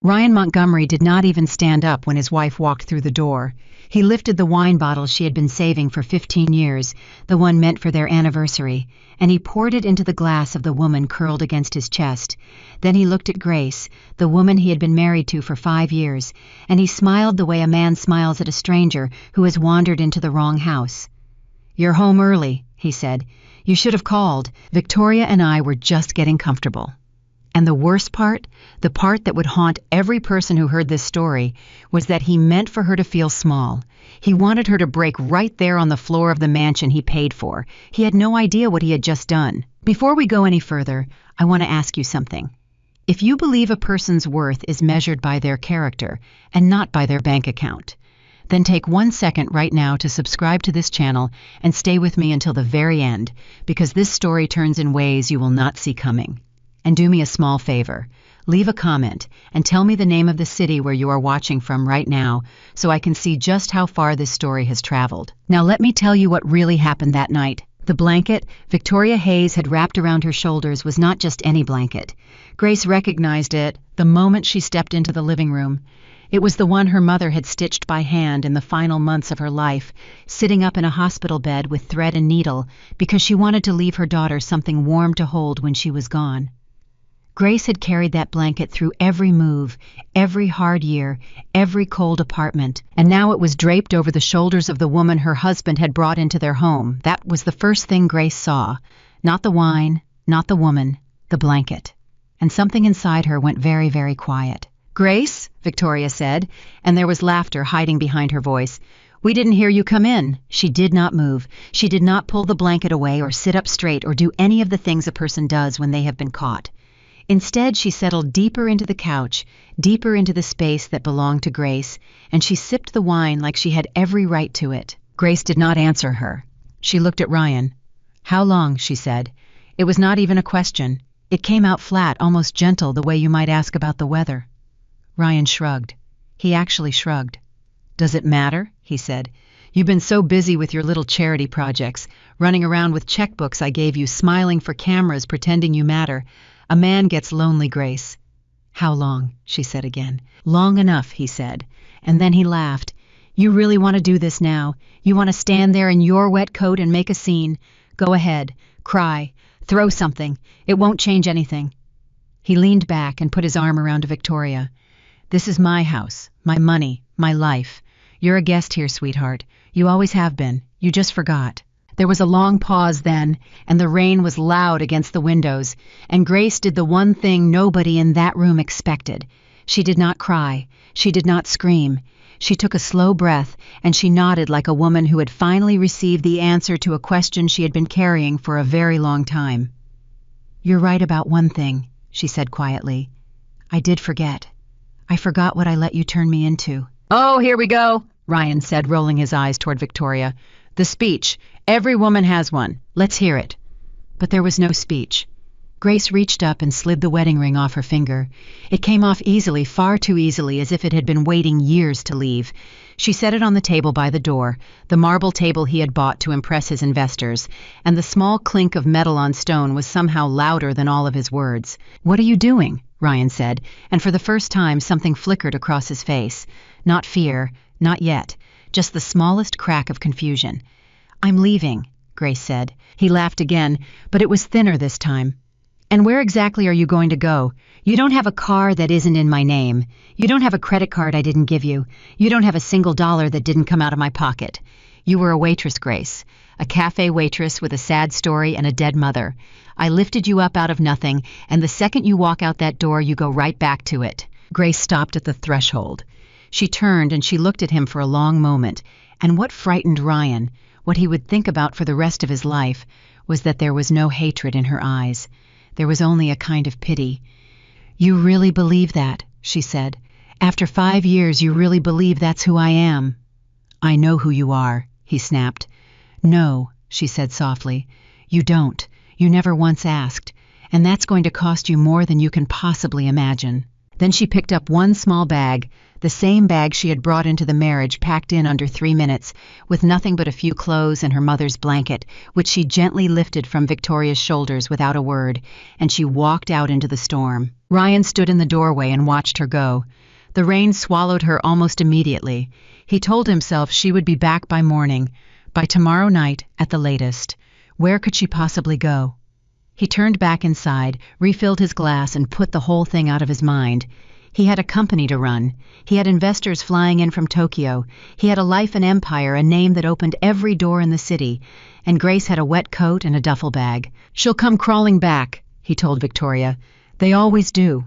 Ryan Montgomery did not even stand up when his wife walked through the door. He lifted the wine bottle she had been saving for 15 years, the one meant for their anniversary, and he poured it into the glass of the woman curled against his chest. Then he looked at Grace, the woman he had been married to for 5 years, and he smiled the way a man smiles at a stranger who has wandered into the wrong house. "You're home early," he said. "You should have called. Victoria and I were just getting comfortable." And the worst part, the part that would haunt every person who heard this story, was that he meant for her to feel small. He wanted her to break right there on the floor of the mansion he paid for. He had no idea what he had just done. Before we go any further, I want to ask you something. If you believe a person's worth is measured by their character and not by their bank account, then take 1 second right now to subscribe to this channel and stay with me until the very end, because this story turns in ways you will not see coming. And do me a small favor. Leave a comment and tell me the name of the city where you are watching from right now so I can see just how far this story has traveled. Now let me tell you what really happened that night. The blanket Victoria Hayes had wrapped around her shoulders was not just any blanket. Grace recognized it the moment she stepped into the living room. It was the one her mother had stitched by hand in the final months of her life, sitting up in a hospital bed with thread and needle because she wanted to leave her daughter something warm to hold when she was gone. Grace had carried that blanket through every move, every hard year, every cold apartment, and now it was draped over the shoulders of the woman her husband had brought into their home. That was the first thing Grace saw. Not the wine, not the woman, the blanket. And something inside her went very, very quiet. "Grace," Victoria said, and there was laughter hiding behind her voice. "We didn't hear you come in." She did not move. She did not pull the blanket away or sit up straight or do any of the things a person does when they have been caught. Instead, she settled deeper into the couch, deeper into the space that belonged to Grace, and she sipped the wine like she had every right to it. Grace did not answer her. She looked at Ryan. "How long?" she said. It was not even a question. It came out flat, almost gentle, the way you might ask about the weather. Ryan shrugged. He actually shrugged. "Does it matter?" he said. "You've been so busy with your little charity projects, running around with checkbooks I gave you, smiling for cameras, pretending you matter. A man gets lonely, Grace." "How long?" she said again. "Long enough," he said. And then he laughed. "You really want to do this now? You want to stand there in your wet coat and make a scene? Go ahead. Cry. Throw something. It won't change anything." He leaned back and put his arm around Victoria. "This is my house, my money, my life. You're a guest here, sweetheart. You always have been. You just forgot." There was a long pause then, and the rain was loud against the windows, and Grace did the one thing nobody in that room expected. She did not cry. She did not scream. She took a slow breath, and she nodded like a woman who had finally received the answer to a question she had been carrying for a very long time. "You're right about one thing," she said quietly. "I did forget. I forgot what I let you turn me into." "Oh, here we go," Ryan said, rolling his eyes toward Victoria. "The speech. Every woman has one. Let's hear it." But there was no speech. Grace reached up and slid the wedding ring off her finger. It came off easily, far too easily, as if it had been waiting years to leave. She set it on the table by the door, the marble table he had bought to impress his investors, and the small clink of metal on stone was somehow louder than all of his words. "What are you doing?" Ryan said, and for the first time something flickered across his face. Not fear, not yet, just the smallest crack of confusion. "I'm leaving," Grace said. He laughed again, but it was thinner this time. "And where exactly are you going to go? You don't have a car that isn't in my name. You don't have a credit card I didn't give you. You don't have a single dollar that didn't come out of my pocket. You were a waitress, Grace, a cafe waitress with a sad story and a dead mother. I lifted you up out of nothing, and the second you walk out that door, you go right back to it." Grace stopped at the threshold. She turned and she looked at him for a long moment, and what frightened Ryan, what he would think about for the rest of his life, was that there was no hatred in her eyes. There was only a kind of pity. "You really believe that?" she said. "After 5 years, you really believe that's who I am?" "I know who you are," he snapped. "No," she said softly. "You don't. You never once asked. And that's going to cost you more than you can possibly imagine." Then she picked up one small bag, the same bag she had brought into the marriage packed in under 3 minutes, with nothing but a few clothes and her mother's blanket, which she gently lifted from Victoria's shoulders without a word, and she walked out into the storm. Ryan stood in the doorway and watched her go. The rain swallowed her almost immediately. He told himself she would be back by morning, by tomorrow night at the latest. Where could she possibly go? He turned back inside, refilled his glass, and put the whole thing out of his mind. He had a company to run. He had investors flying in from Tokyo. He had a life and empire, a name that opened every door in the city. And Grace had a wet coat and a duffel bag. "She'll come crawling back," he told Victoria. "They always do."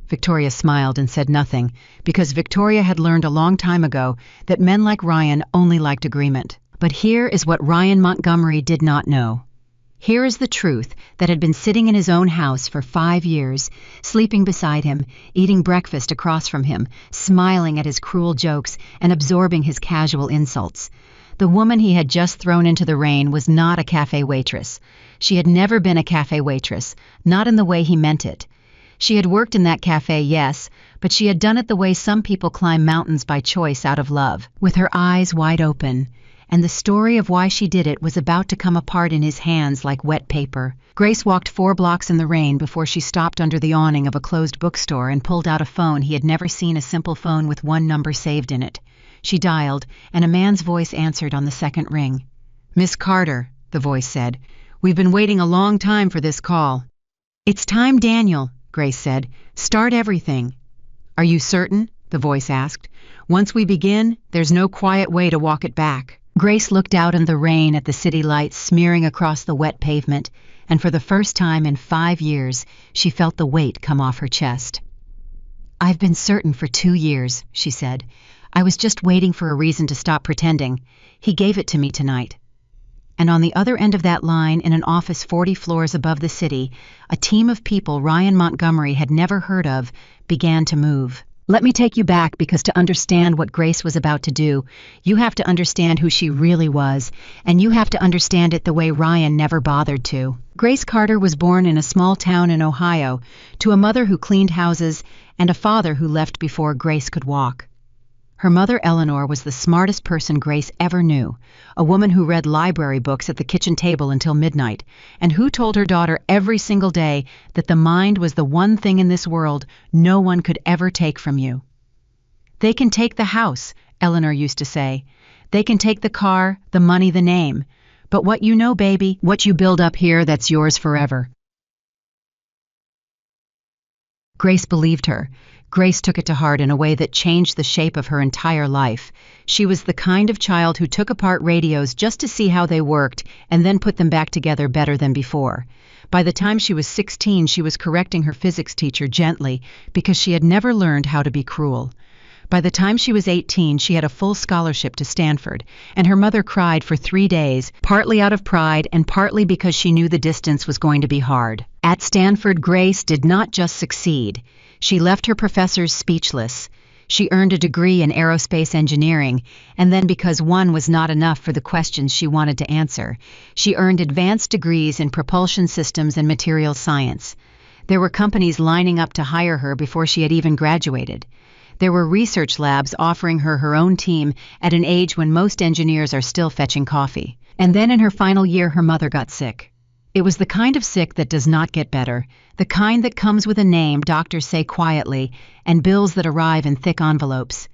Victoria smiled and said nothing, because Victoria had learned a long time ago that men like Ryan only liked agreement. But here is what Ryan Montgomery did not know. Here is the truth that had been sitting in his own house for 5 years, sleeping beside him, eating breakfast across from him, smiling at his cruel jokes and absorbing his casual insults. The woman he had just thrown into the rain was not a cafe waitress. She had never been a cafe waitress, not in the way he meant it. She had worked in that cafe, yes, but she had done it the way some people climb mountains by choice out of love, with her eyes wide open. And the story of why she did it was about to come apart in his hands like wet paper. Grace walked 4 blocks in the rain before she stopped under the awning of a closed bookstore and pulled out a phone he had never seen, a simple phone with one number saved in it. She dialed, and a man's voice answered on the second ring. "Miss Carter," the voice said. "We've been waiting a long time for this call." "It's time, Daniel," Grace said. "Start everything." "Are you certain?" the voice asked. "Once we begin, there's no quiet way to walk it back." Grace looked out in the rain at the city lights smearing across the wet pavement, and for the first time in 5 years, she felt the weight come off her chest. "I've been certain for 2 years," she said. "I was just waiting for a reason to stop pretending. He gave it to me tonight." And on the other end of that line, in an office 40 floors above the city, a team of people Ryan Montgomery had never heard of began to move. Let me take you back, because to understand what Grace was about to do, you have to understand who she really was, and you have to understand it the way Ryan never bothered to. Grace Carter was born in a small town in Ohio, to a mother who cleaned houses and a father who left before Grace could walk. Her mother, Eleanor, was the smartest person Grace ever knew, a woman who read library books at the kitchen table until midnight, and who told her daughter every single day that the mind was the one thing in this world no one could ever take from you. "They can take the house," Eleanor used to say. "They can take the car, the money, the name. But what you know, baby, what you build up here, that's yours forever." Grace believed her. Grace took it to heart in a way that changed the shape of her entire life. She was the kind of child who took apart radios just to see how they worked and then put them back together better than before. By the time she was 16, she was correcting her physics teacher gently because she had never learned how to be cruel. By the time she was 18, she had a full scholarship to Stanford, and her mother cried for 3 days, partly out of pride and partly because she knew the distance was going to be hard. At Stanford, Grace did not just succeed. She left her professors speechless. She earned a degree in aerospace engineering, and then, because one was not enough for the questions she wanted to answer, she earned advanced degrees in propulsion systems and materials science. There were companies lining up to hire her before she had even graduated. There were research labs offering her her own team at an age when most engineers are still fetching coffee. And then in her final year, her mother got sick. It was the kind of sick that does not get better, the kind that comes with a name doctors say quietly and bills that arrive in thick envelopes.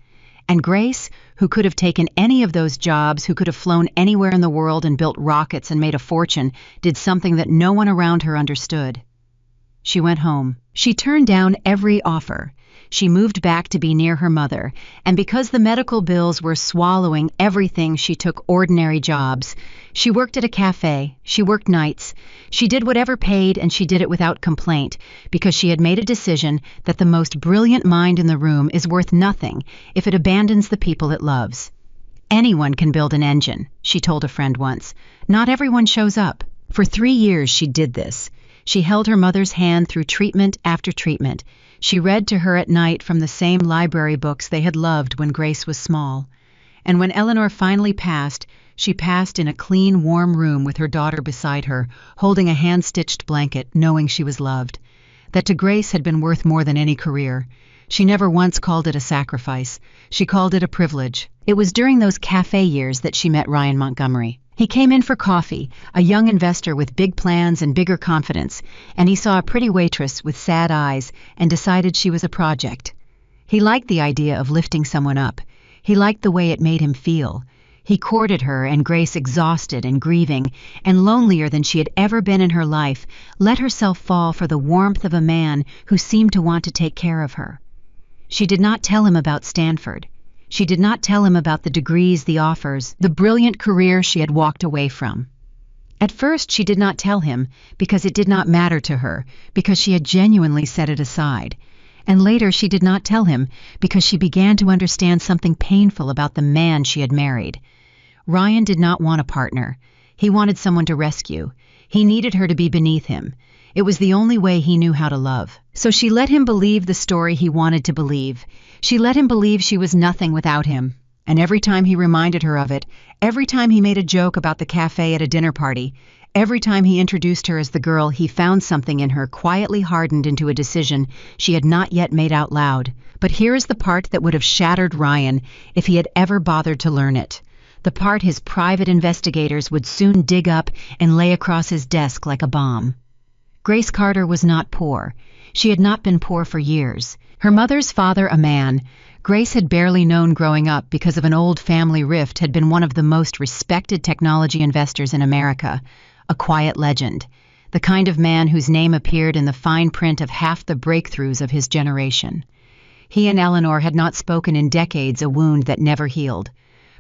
And Grace, who could have taken any of those jobs, who could have flown anywhere in the world and built rockets and made a fortune, did something that no one around her understood. She went home. She turned down every offer. She moved back to be near her mother, and because the medical bills were swallowing everything, she took ordinary jobs. She worked at a cafe, she worked nights, she did whatever paid, and she did it without complaint, because she had made a decision that the most brilliant mind in the room is worth nothing if it abandons the people it loves. "Anyone can build an engine," she told a friend once. "Not everyone shows up." For 3 years she did this. She held her mother's hand through treatment after treatment. She read to her at night from the same library books they had loved when Grace was small. And when Eleanor finally passed, she passed in a clean, warm room with her daughter beside her, holding a hand-stitched blanket, knowing she was loved. That to Grace had been worth more than any career. She never once called it a sacrifice. She called it a privilege. It was during those cafe years that she met Ryan Montgomery. He came in for coffee, a young investor with big plans and bigger confidence, and he saw a pretty waitress with sad eyes and decided she was a project. He liked the idea of lifting someone up. He liked the way it made him feel. He courted her, and Grace, exhausted and grieving and lonelier than she had ever been in her life, let herself fall for the warmth of a man who seemed to want to take care of her. She did not tell him about Stanford. She did not tell him about the degrees, the offers, the brilliant career she had walked away from. At first she did not tell him because it did not matter to her, because she had genuinely set it aside. And later she did not tell him because she began to understand something painful about the man she had married. Ryan did not want a partner. He wanted someone to rescue. He needed her to be beneath him. It was the only way he knew how to love. So she let him believe the story he wanted to believe. She let him believe she was nothing without him. And every time he reminded her of it, every time he made a joke about the cafe at a dinner party, every time he introduced her as the girl, he found something in her quietly hardened into a decision she had not yet made out loud. But here is the part that would have shattered Ryan if he had ever bothered to learn it. The part his private investigators would soon dig up and lay across his desk like a bomb. Grace Carter was not poor. She had not been poor for years. Her mother's father, a man Grace had barely known growing up because of an old family rift, had been one of the most respected technology investors in America, a quiet legend, the kind of man whose name appeared in the fine print of half the breakthroughs of his generation. He and Eleanor had not spoken in decades, a wound that never healed.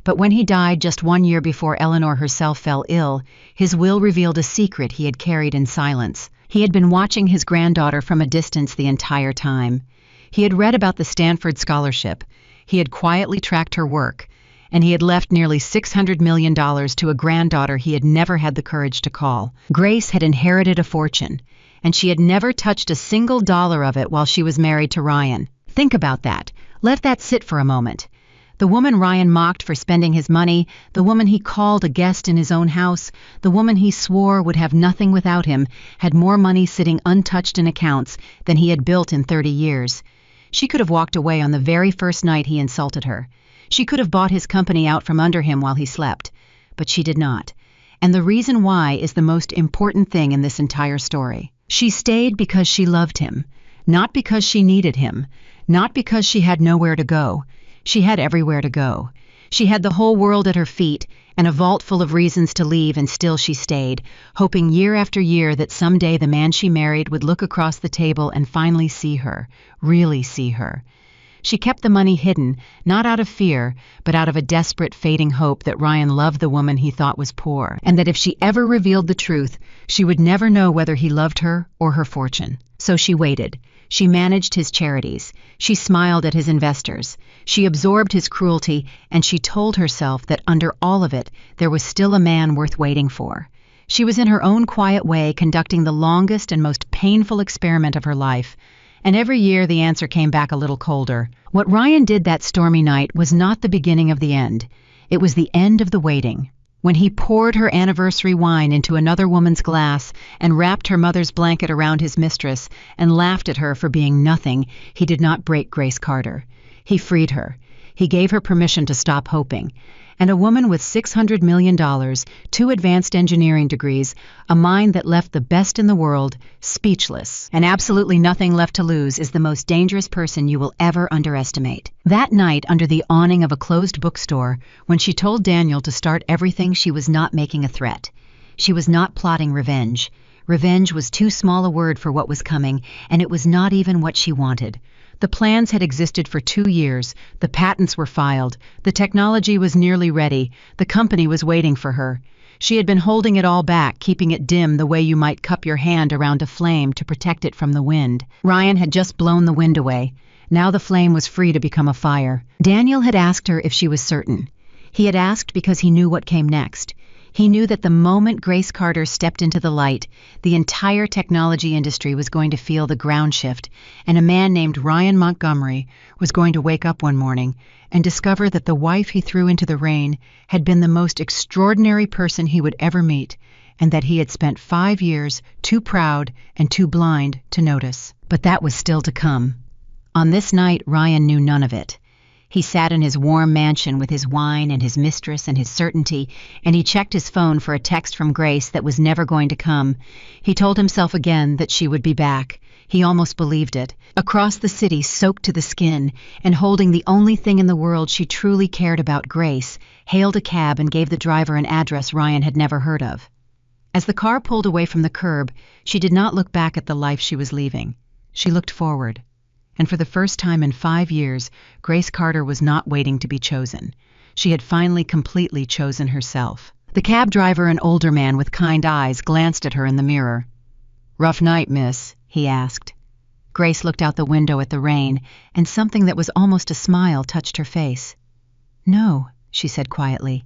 But when he died just 1 year before Eleanor herself fell ill, his will revealed a secret he had carried in silence. He had been watching his granddaughter from a distance the entire time. He had read about the Stanford scholarship. He had quietly tracked her work, and he had left nearly $600 million to a granddaughter he had never had the courage to call. Grace had inherited a fortune, and she had never touched a single dollar of it while she was married to Ryan. Think about that. Let that sit for a moment. The woman Ryan mocked for spending his money, the woman he called a guest in his own house, the woman he swore would have nothing without him, had more money sitting untouched in accounts than he had built in 30 years. She could have walked away on the very first night he insulted her. She could have bought his company out from under him while he slept. But she did not. And the reason why is the most important thing in this entire story. She stayed because she loved him, not because she needed him, not because she had nowhere to go. She had everywhere to go. She had the whole world at her feet and a vault full of reasons to leave, and still she stayed, hoping year after year that someday the man she married would look across the table and finally see her, really see her. She kept the money hidden, not out of fear, but out of a desperate, fading hope that Ryan loved the woman he thought was poor, and that if she ever revealed the truth, she would never know whether he loved her or her fortune. So she waited. She managed his charities. She smiled at his investors. She absorbed his cruelty, and she told herself that under all of it, there was still a man worth waiting for. She was in her own quiet way conducting the longest and most painful experiment of her life, and every year the answer came back a little colder. What Ryan did that stormy night was not the beginning of the end. It was the end of the waiting. When he poured her anniversary wine into another woman's glass and wrapped her mother's blanket around his mistress and laughed at her for being nothing, he did not break Grace Carter. He freed her. He gave her permission to stop hoping. And a woman with $600 million, 2 advanced engineering degrees, a mind that left the best in the world, speechless, and absolutely nothing left to lose, is the most dangerous person you will ever underestimate. That night, under the awning of a closed bookstore, when she told Daniel to start everything, she was not making a threat. She was not plotting revenge. Revenge was too small a word for what was coming, and it was not even what she wanted. The plans had existed for 2 years, the patents were filed, the technology was nearly ready, the company was waiting for her. She had been holding it all back, keeping it dim the way you might cup your hand around a flame to protect it from the wind. Ryan had just blown the wind away. Now the flame was free to become a fire. Daniel had asked her if she was certain. He had asked because he knew what came next. He knew that the moment Grace Carter stepped into the light, the entire technology industry was going to feel the ground shift, and a man named Ryan Montgomery was going to wake up one morning and discover that the wife he threw into the rain had been the most extraordinary person he would ever meet, and that he had spent 5 years too proud and too blind to notice. But that was still to come. On this night, Ryan knew none of it. He sat in his warm mansion with his wine and his mistress and his certainty, and he checked his phone for a text from Grace that was never going to come. He told himself again that she would be back. He almost believed it. Across the city, soaked to the skin, and holding the only thing in the world she truly cared about, Grace, hailed a cab and gave the driver an address Ryan had never heard of. As the car pulled away from the curb, she did not look back at the life she was leaving. She looked forward. And for the first time in 5 years, Grace Carter was not waiting to be chosen. She had finally completely chosen herself. The cab driver, an older man with kind eyes, glanced at her in the mirror. "Rough night, miss?" he asked. Grace looked out the window at the rain, and something that was almost a smile touched her face. "No," she said quietly.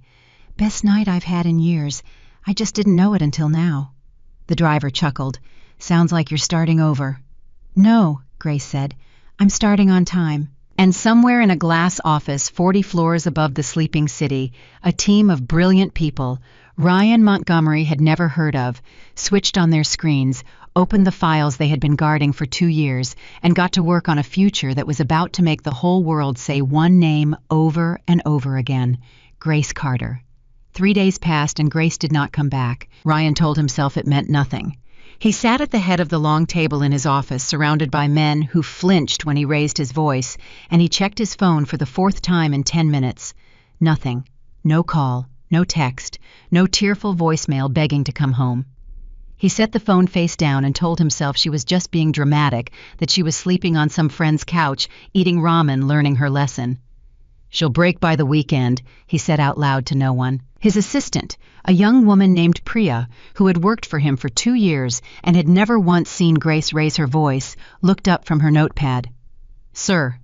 "Best night I've had in years. I just didn't know it until now." The driver chuckled. "Sounds like you're starting over." "No," Grace said. "I'm starting on time." And somewhere in a glass office 40 floors above the sleeping city, a team of brilliant people Ryan Montgomery had never heard of switched on their screens, opened the files they had been guarding for 2 years, and got to work on a future that was about to make the whole world say one name over and over again: Grace Carter. 3 days passed and Grace did not come back. Ryan told himself it meant nothing. He sat at the head of the long table in his office, surrounded by men who flinched when he raised his voice, and he checked his phone for the 4th time in 10 minutes. Nothing. No call, no text, no tearful voicemail begging to come home. He set the phone face down and told himself she was just being dramatic, that she was sleeping on some friend's couch, eating ramen, learning her lesson. "She'll break by the weekend," he said out loud to no one. His assistant, a young woman named Priya, who had worked for him for 2 years and had never once seen Grace raise her voice, looked up from her notepad. "Sir."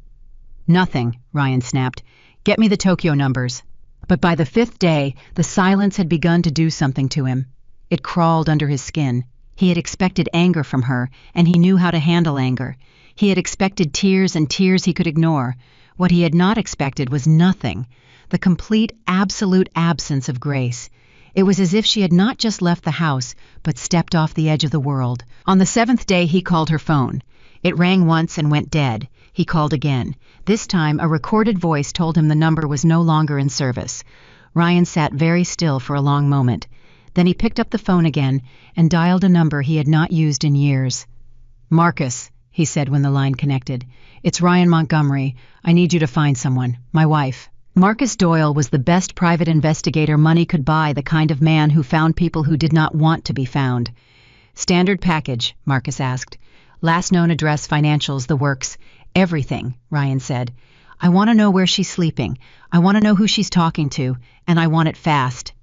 "Nothing," Ryan snapped. "Get me the Tokyo numbers." But by the 5th day, the silence had begun to do something to him. It crawled under his skin. He had expected anger from her, and he knew how to handle anger. He had expected tears, and tears he could ignore. What he had not expected was nothing. The complete, absolute absence of Grace. It was as if she had not just left the house, but stepped off the edge of the world. On the 7th day, he called her phone. It rang once and went dead. He called again. This time, a recorded voice told him the number was no longer in service. Ryan sat very still for a long moment. Then he picked up the phone again and dialed a number he had not used in years. "Marcus," he said when the line connected. "It's Ryan Montgomery. I need you to find someone. My wife." Marcus Doyle was the best private investigator money could buy, the kind of man who found people who did not want to be found. "Standard package?" Marcus asked. "Last known address, financials, the works. Everything," Ryan said. "I want to know where she's sleeping. I want to know who she's talking to, and I want it fast."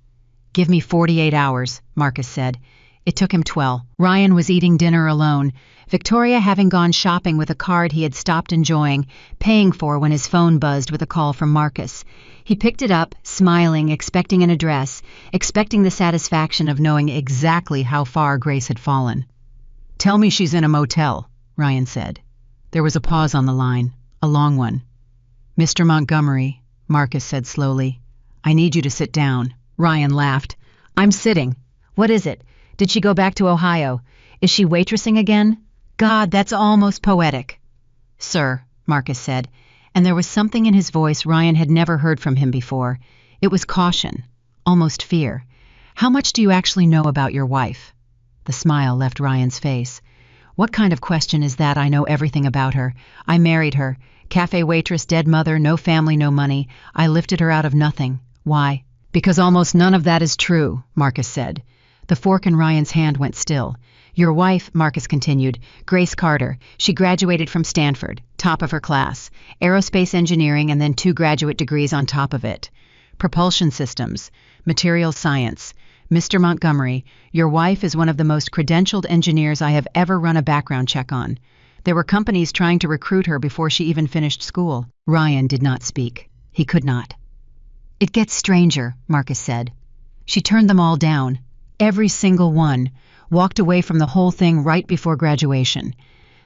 "Give me 48 hours, Marcus said. It took him 12. Ryan was eating dinner alone, Victoria having gone shopping with a card he had stopped enjoying, paying for when his phone buzzed with a call from Marcus. He picked it up, smiling, expecting an address, expecting the satisfaction of knowing exactly how far Grace had fallen. "Tell me she's in a motel," Ryan said. There was a pause on the line, a long one. "Mr. Montgomery," Marcus said slowly, "I need you to sit down." Ryan laughed. "I'm sitting. What is it? Did she go back to Ohio? Is she waitressing again? God, that's almost poetic." "Sir," Marcus said, and there was something in his voice Ryan had never heard from him before. It was caution, almost fear. "How much do you actually know about your wife?" The smile left Ryan's face. "What kind of question is that? I know everything about her. I married her. Cafe waitress, dead mother, no family, no money. I lifted her out of nothing. Why?" "Because almost none of that is true," Marcus said. The fork in Ryan's hand went still. "Your wife," Marcus continued, "Grace Carter. She graduated from Stanford, top of her class. Aerospace engineering and then 2 graduate degrees on top of it. Propulsion systems, material science. Mr. Montgomery, your wife is one of the most credentialed engineers I have ever run a background check on. There were companies trying to recruit her before she even finished school." Ryan did not speak. He could not. "It gets stranger," Marcus said. "She turned them all down. Every single one. Walked away from the whole thing right before graduation.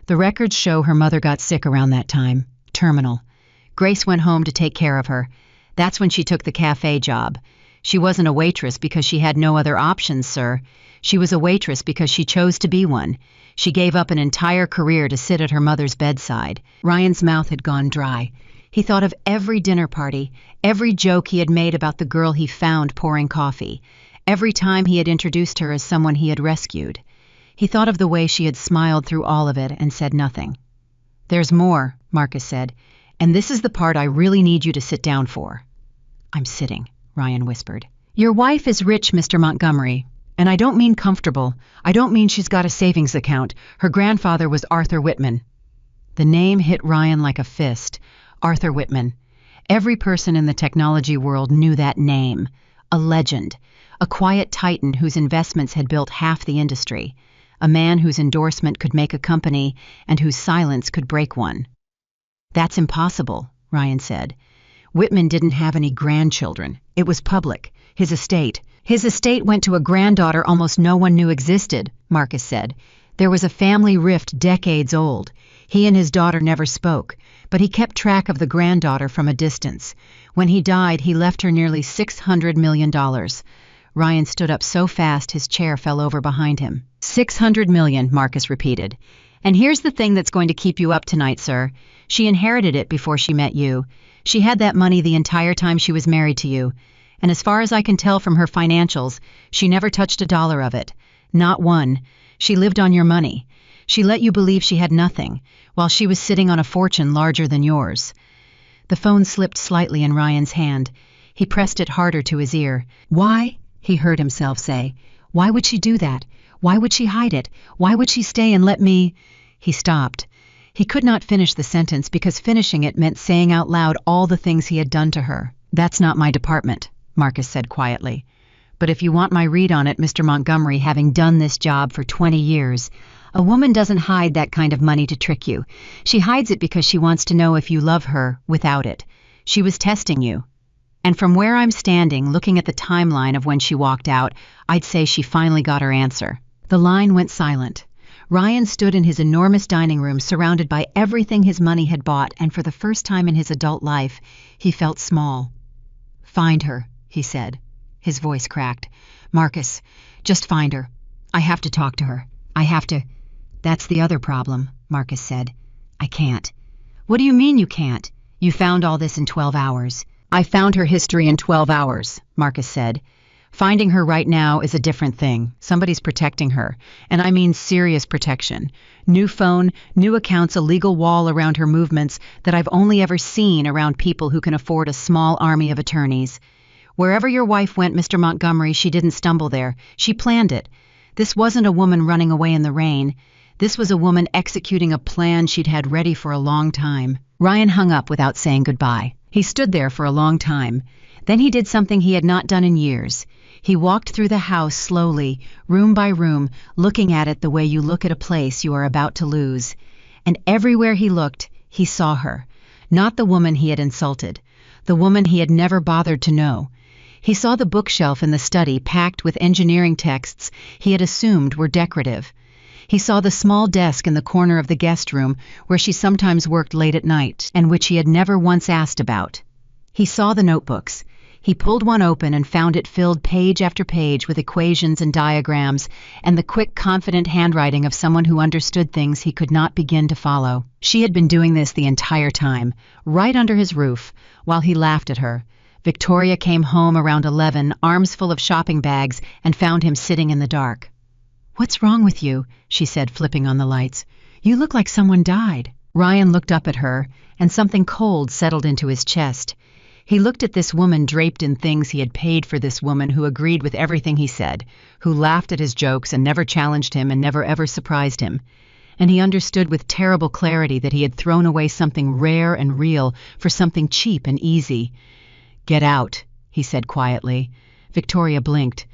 The records show her mother got sick around that time. Terminal. Grace went home to take care of her. That's when she took the cafe job. She wasn't a waitress because she had no other options, sir. She was a waitress because she chose to be one. She gave up an entire career to sit at her mother's bedside. Ryan's mouth had gone dry. He thought of every dinner party, every joke he had made about the girl he found pouring coffee, every time he had introduced her as someone he had rescued. He thought of the way she had smiled through all of it and said nothing. "There's more," Marcus said, "and this is the part I really need you to sit down for." "I'm sitting," Ryan whispered. "Your wife is rich, Mr. Montgomery. And I don't mean comfortable. I don't mean she's got a savings account. Her grandfather was Arthur Whitman." The name hit Ryan like a fist. Arthur Whitman. Every person in the technology world knew that name. A legend. A quiet titan whose investments had built half the industry. A man whose endorsement could make a company and whose silence could break one. "That's impossible," Ryan said. "Whitman didn't have any grandchildren. It was public. His estate. His estate went to a granddaughter almost no one knew existed," Marcus said. "There was a family rift decades old. He and his daughter never spoke, but he kept track of the granddaughter from a distance. When he died, he left her nearly $600 million. Ryan stood up so fast his chair fell over behind him. $600 million, Marcus repeated. "And here's the thing that's going to keep you up tonight, sir. She inherited it before she met you. She had that money the entire time she was married to you. And as far as I can tell from her financials, she never touched a dollar of it. Not one. She lived on your money. She let you believe she had nothing, while she was sitting on a fortune larger than yours." The phone slipped slightly in Ryan's hand. He pressed it harder to his ear. "Why?" he heard himself say. "Why would she do that? Why would she hide it? Why would she stay and let me—" He stopped. He could not finish the sentence because finishing it meant saying out loud all the things he had done to her. "That's not my department," Marcus said quietly. "But if you want my read on it, Mr. Montgomery, having done this job for 20 years, a woman doesn't hide that kind of money to trick you. She hides it because she wants to know if you love her without it. She was testing you. And from where I'm standing, looking at the timeline of when she walked out, I'd say she finally got her answer." The line went silent. Ryan stood in his enormous dining room surrounded by everything his money had bought, and for the first time in his adult life, he felt small. "Find her," he said. His voice cracked. "Marcus, just find her. I have to talk to her. I have to—" "That's the other problem," Marcus said. "I can't." "What do you mean you can't? You found all this in 12 hours. "I found her history in 12 hours, Marcus said. "Finding her right now is a different thing. Somebody's protecting her, and I mean serious protection. New phone, new accounts, a legal wall around her movements that I've only ever seen around people who can afford a small army of attorneys. Wherever your wife went, Mr. Montgomery, she didn't stumble there. She planned it. This wasn't a woman running away in the rain. This was a woman executing a plan she'd had ready for a long time." Ryan hung up without saying goodbye. He stood there for a long time. Then he did something he had not done in years. He walked through the house slowly, room by room, looking at it the way you look at a place you are about to lose. And everywhere he looked, he saw her. Not the woman he had insulted. The woman he had never bothered to know. He saw the bookshelf in the study packed with engineering texts he had assumed were decorative. He saw the small desk in the corner of the guest room where she sometimes worked late at night and which he had never once asked about. He saw the notebooks. He pulled one open and found it filled page after page with equations and diagrams and the quick, confident handwriting of someone who understood things he could not begin to follow. She had been doing this the entire time, right under his roof, while he laughed at her. Victoria came home around 11, arms full of shopping bags, and found him sitting in the dark. "What's wrong with you?" she said, flipping on the lights. "You look like someone died." Ryan looked up at her, and something cold settled into his chest. He looked at this woman draped in things he had paid for, this woman who agreed with everything he said, who laughed at his jokes and never challenged him and never ever surprised him. And he understood with terrible clarity that he had thrown away something rare and real for something cheap and easy. "Get out," he said quietly. Victoria blinked.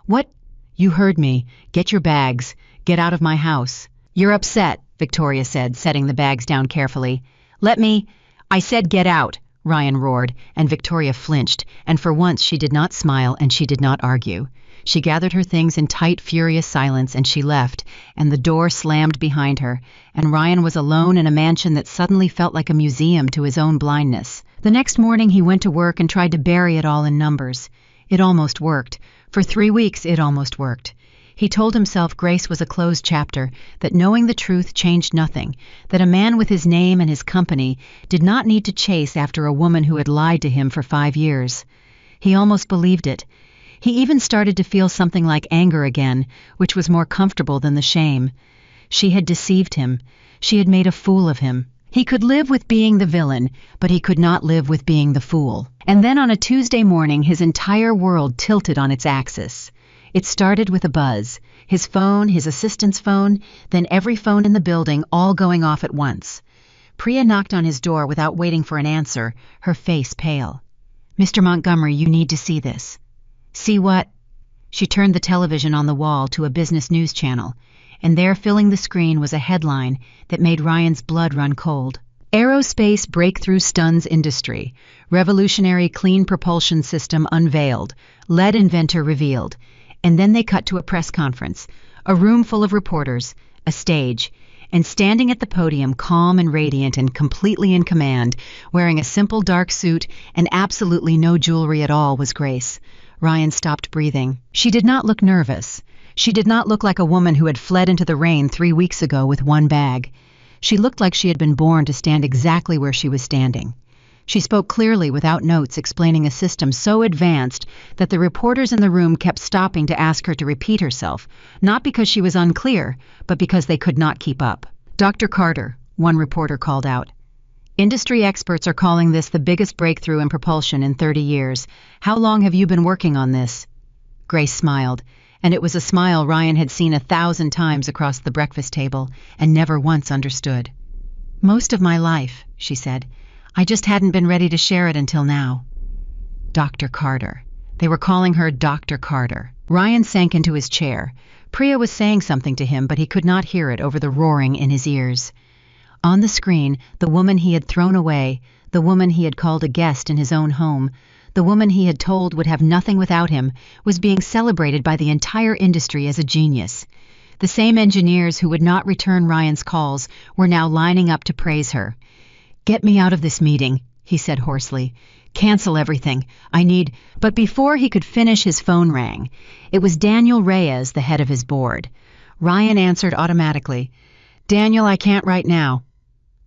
"What?" "You heard me. Get your bags. Get out of my house." "You're upset," Victoria said, setting the bags down carefully. "Let me—" "I said get out," Ryan roared, and Victoria flinched, and for once she did not smile and she did not argue. She gathered her things in tight, furious silence and she left, and the door slammed behind her, and Ryan was alone in a mansion that suddenly felt like a museum to his own blindness. The next morning he went to work and tried to bury it all in numbers. It almost worked. For 3 weeks, it almost worked. He told himself Grace was a closed chapter, that knowing the truth changed nothing, that a man with his name and his company did not need to chase after a woman who had lied to him for 5 years. He almost believed it. He even started to feel something like anger again, which was more comfortable than the shame. She had deceived him. She had made a fool of him. He could live with being the villain, but he could not live with being the fool. And then on a Tuesday morning, his entire world tilted on its axis. It started with a buzz. His phone, his assistant's phone, then every phone in the building all going off at once. Priya knocked on his door without waiting for an answer, her face pale. "Mr. Montgomery, you need to see this." "See what?" She turned the television on the wall to a business news channel, and there filling the screen was a headline that made Ryan's blood run cold. "Aerospace breakthrough stuns industry. Revolutionary clean propulsion system unveiled. Lead inventor revealed." And then they cut to a press conference, a room full of reporters, a stage, and standing at the podium, calm and radiant and completely in command, wearing a simple dark suit and absolutely no jewelry at all, was Grace. Ryan stopped breathing. She did not look nervous. She did not look like a woman who had fled into the rain 3 weeks ago with one bag. She looked like she had been born to stand exactly where she was standing. She spoke clearly without notes, explaining a system so advanced that the reporters in the room kept stopping to ask her to repeat herself, not because she was unclear, but because they could not keep up. "Dr. Carter," one reporter called out. "Industry experts are calling this the biggest breakthrough in propulsion in 30 years. How long have you been working on this?" Grace smiled, and it was a smile Ryan had seen 1,000 times across the breakfast table and never once understood. "Most of my life," she said. "I just hadn't been ready to share it until now." Dr. Carter. They were calling her Dr. Carter. Ryan sank into his chair. Priya was saying something to him, but he could not hear it over the roaring in his ears. On the screen, the woman he had thrown away, the woman he had called a guest in his own home, the woman he had told would have nothing without him, was being celebrated by the entire industry as a genius. The same engineers who would not return Ryan's calls were now lining up to praise her. "Get me out of this meeting," he said hoarsely. "Cancel everything. I need—" But before he could finish, his phone rang. It was Daniel Reyes, the head of his board. Ryan answered automatically. "Daniel, I can't right now."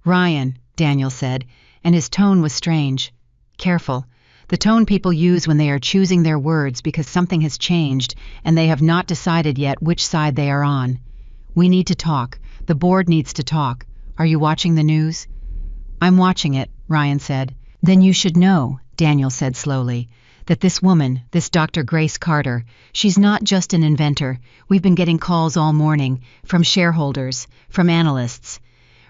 "Ryan," Daniel said, and his tone was strange. Careful. The tone people use when they are choosing their words because something has changed and they have not decided yet which side they are on. "We need to talk. The board needs to talk. Are you watching the news?" "I'm watching it," Ryan said. "Then you should know," Daniel said slowly, "that this woman, this Dr. Grace Carter, she's not just an inventor. We've been getting calls all morning, from shareholders, from analysts.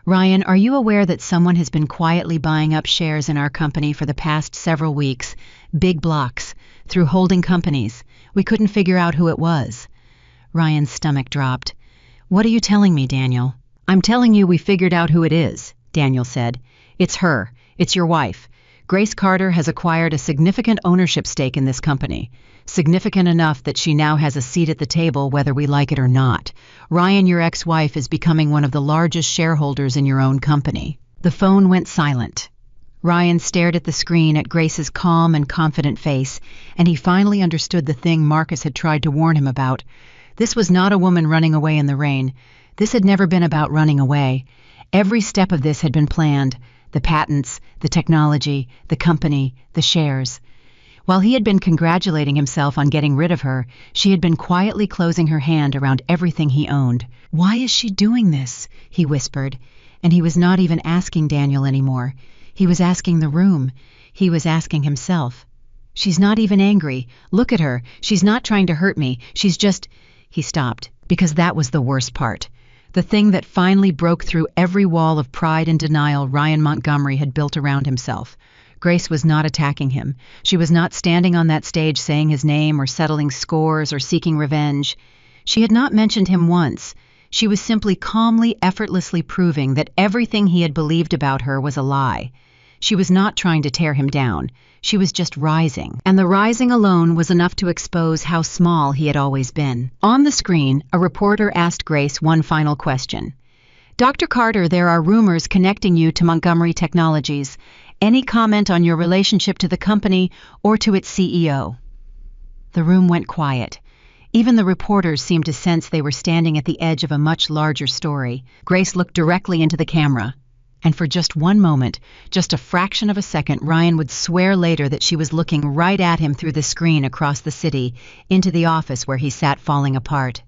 Ryan, are you aware that someone has been quietly buying up shares in our company for the past several weeks, big blocks, through holding companies? We couldn't figure out who it was." Ryan's stomach dropped. "What are you telling me, Daniel?" "I'm telling you we figured out who it is," Daniel said. "It's her. It's your wife. Grace Carter has acquired a significant ownership stake in this company, significant enough that she now has a seat at the table whether we like it or not. Ryan, your ex-wife, is becoming one of the largest shareholders in your own company." The phone went silent. Ryan stared at the screen at Grace's calm and confident face, and he finally understood the thing Marcus had tried to warn him about. This was not a woman running away in the rain. This had never been about running away. Every step of this had been planned. The patents, the technology, the company, the shares. While he had been congratulating himself on getting rid of her, she had been quietly closing her hand around everything he owned. "Why is she doing this?" he whispered, and he was not even asking Daniel anymore. He was asking the room. He was asking himself. "She's not even angry. Look at her. She's not trying to hurt me. She's just—" He stopped, because that was the worst part. The thing that finally broke through every wall of pride and denial Ryan Montgomery had built around himself. Grace was not attacking him. She was not standing on that stage saying his name or settling scores or seeking revenge. She had not mentioned him once. She was simply calmly, effortlessly proving that everything he had believed about her was a lie. She was not trying to tear him down. She was just rising. And the rising alone was enough to expose how small he had always been. On the screen, a reporter asked Grace one final question. "Dr. Carter, there are rumors connecting you to Montgomery Technologies. Any comment on your relationship to the company or to its CEO?" The room went quiet. Even the reporters seemed to sense they were standing at the edge of a much larger story. Grace looked directly into the camera. And for just one moment, just a fraction of a second, Ryan would swear later that she was looking right at him through the screen across the city, into the office where he sat falling apart.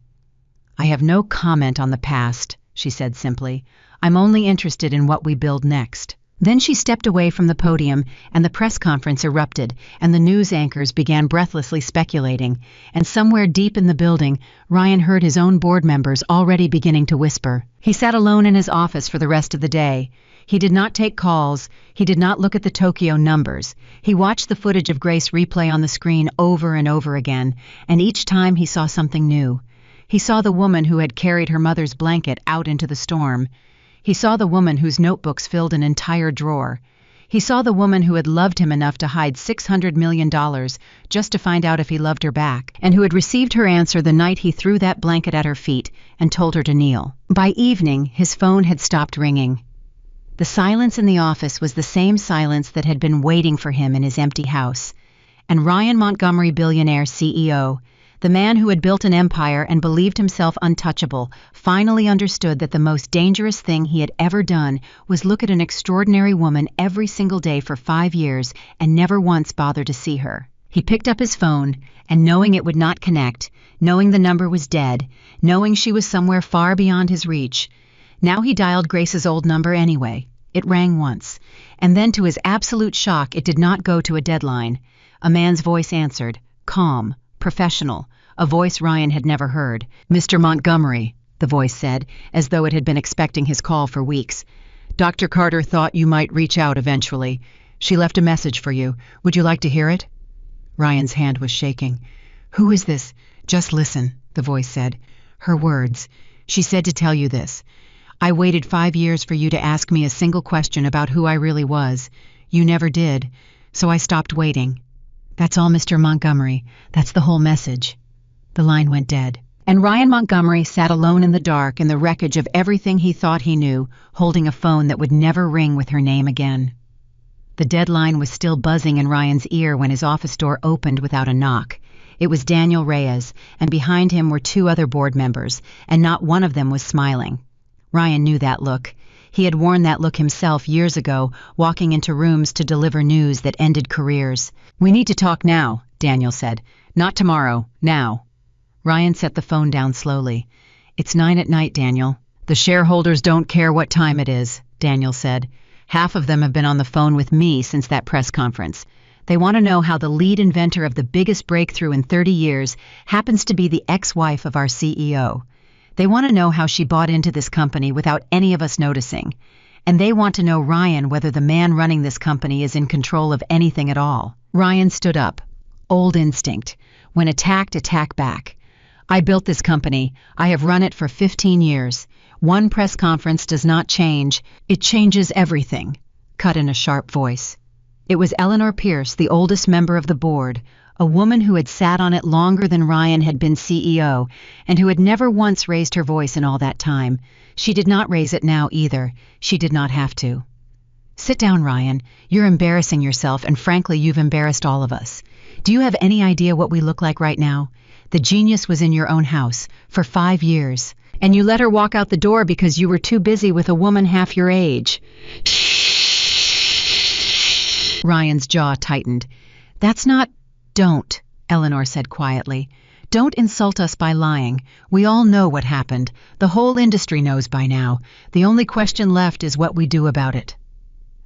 "I have no comment on the past," she said simply. "I'm only interested in what we build next." Then she stepped away from the podium, and the press conference erupted, and the news anchors began breathlessly speculating. And somewhere deep in the building, Ryan heard his own board members already beginning to whisper. He sat alone in his office for the rest of the day. He did not take calls. He did not look at the Tokyo numbers. He watched the footage of Grace replay on the screen over and over again, and each time he saw something new. He saw the woman who had carried her mother's blanket out into the storm. He saw the woman whose notebooks filled an entire drawer. He saw the woman who had loved him enough to hide $600 million just to find out if he loved her back, and who had received her answer the night he threw that blanket at her feet and told her to kneel. By evening, his phone had stopped ringing. The silence in the office was the same silence that had been waiting for him in his empty house. And Ryan Montgomery, billionaire CEO, the man who had built an empire and believed himself untouchable, finally understood that the most dangerous thing he had ever done was look at an extraordinary woman every single day for 5 years and never once bother to see her. He picked up his phone, and knowing it would not connect, knowing the number was dead, knowing she was somewhere far beyond his reach, now he dialed Grace's old number anyway. It rang once, and then to his absolute shock, it did not go to a deadline. A man's voice answered, calm, professional, a voice Ryan had never heard. "Mr. Montgomery," the voice said, as though it had been expecting his call for weeks. "Dr. Carter thought you might reach out eventually. She left a message for you. Would you like to hear it?" Ryan's hand was shaking. "Who is this?" "Just listen," the voice said. Her words. "She said to tell you this. I waited 5 years for you to ask me a single question about who I really was. You never did, so I stopped waiting. That's all, Mr. Montgomery. That's the whole message." The line went dead. And Ryan Montgomery sat alone in the dark in the wreckage of everything he thought he knew, holding a phone that would never ring with her name again. The deadline was still buzzing in Ryan's ear when his office door opened without a knock. It was Daniel Reyes, and behind him were 2 other board members, and not one of them was smiling. Ryan knew that look. He had worn that look himself years ago, walking into rooms to deliver news that ended careers. "We need to talk now," Daniel said. "Not tomorrow, now." Ryan set the phone down slowly. "It's 9 at night, Daniel." "The shareholders don't care what time it is," Daniel said. "Half of them have been on the phone with me since that press conference. They want to know how the lead inventor of the biggest breakthrough in 30 years happens to be the ex-wife of our CEO. They want to know how she bought into this company without any of us noticing. And they want to know, Ryan, whether the man running this company is in control of anything at all." Ryan stood up. Old instinct. When attacked, attack back. "I built this company. I have run it for 15 years. One press conference does not change. It changes everything," cut in a sharp voice. It was Eleanor Pierce, the oldest member of the board, a woman who had sat on it longer than Ryan had been CEO, and who had never once raised her voice in all that time. She did not raise it now either. She did not have to. "Sit down, Ryan. You're embarrassing yourself, and frankly, you've embarrassed all of us. Do you have any idea what we look like right now? The genius was in your own house for 5 years, and you let her walk out the door because you were too busy with a woman half your age." Ryan's jaw tightened. "That's not—" "Don't," Eleanor said quietly. "Don't insult us by lying. We all know what happened. The whole industry knows by now. The only question left is what we do about it."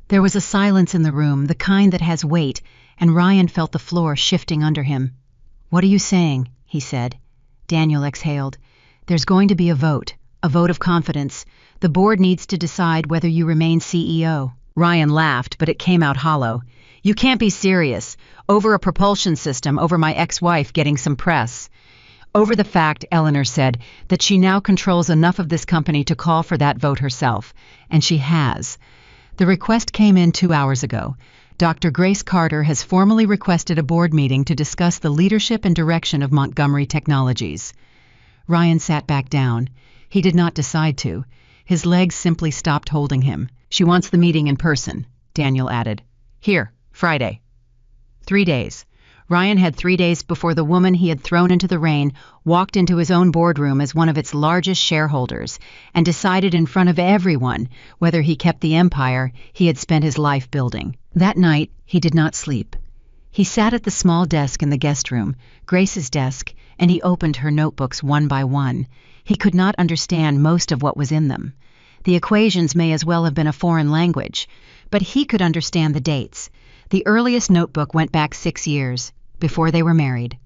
There was a silence in the room, the kind that has weight, and Ryan felt the floor shifting under him. "What are you saying?" he said. Daniel exhaled. "There's going to be a vote of confidence. The board needs to decide whether you remain CEO." Ryan laughed, but it came out hollow. "You can't be serious. Over a propulsion system, over my ex-wife getting some press." "Over the fact," Eleanor said, "that she now controls enough of this company to call for that vote herself. And she has. The request came in 2 hours ago. Dr. Grace Carter has formally requested a board meeting to discuss the leadership and direction of Montgomery Technologies." Ryan sat back down. He did not decide to. His legs simply stopped holding him. "She wants the meeting in person," Daniel added. "Here, Friday." 3 days. Ryan had 3 days before the woman he had thrown into the rain walked into his own boardroom as one of its largest shareholders and decided in front of everyone whether he kept the empire he had spent his life building. That night, he did not sleep. He sat at the small desk in the guest room, Grace's desk, and he opened her notebooks one by one. He could not understand most of what was in them. The equations may as well have been a foreign language, but he could understand the dates. The earliest notebook went back 6 years, before they were married.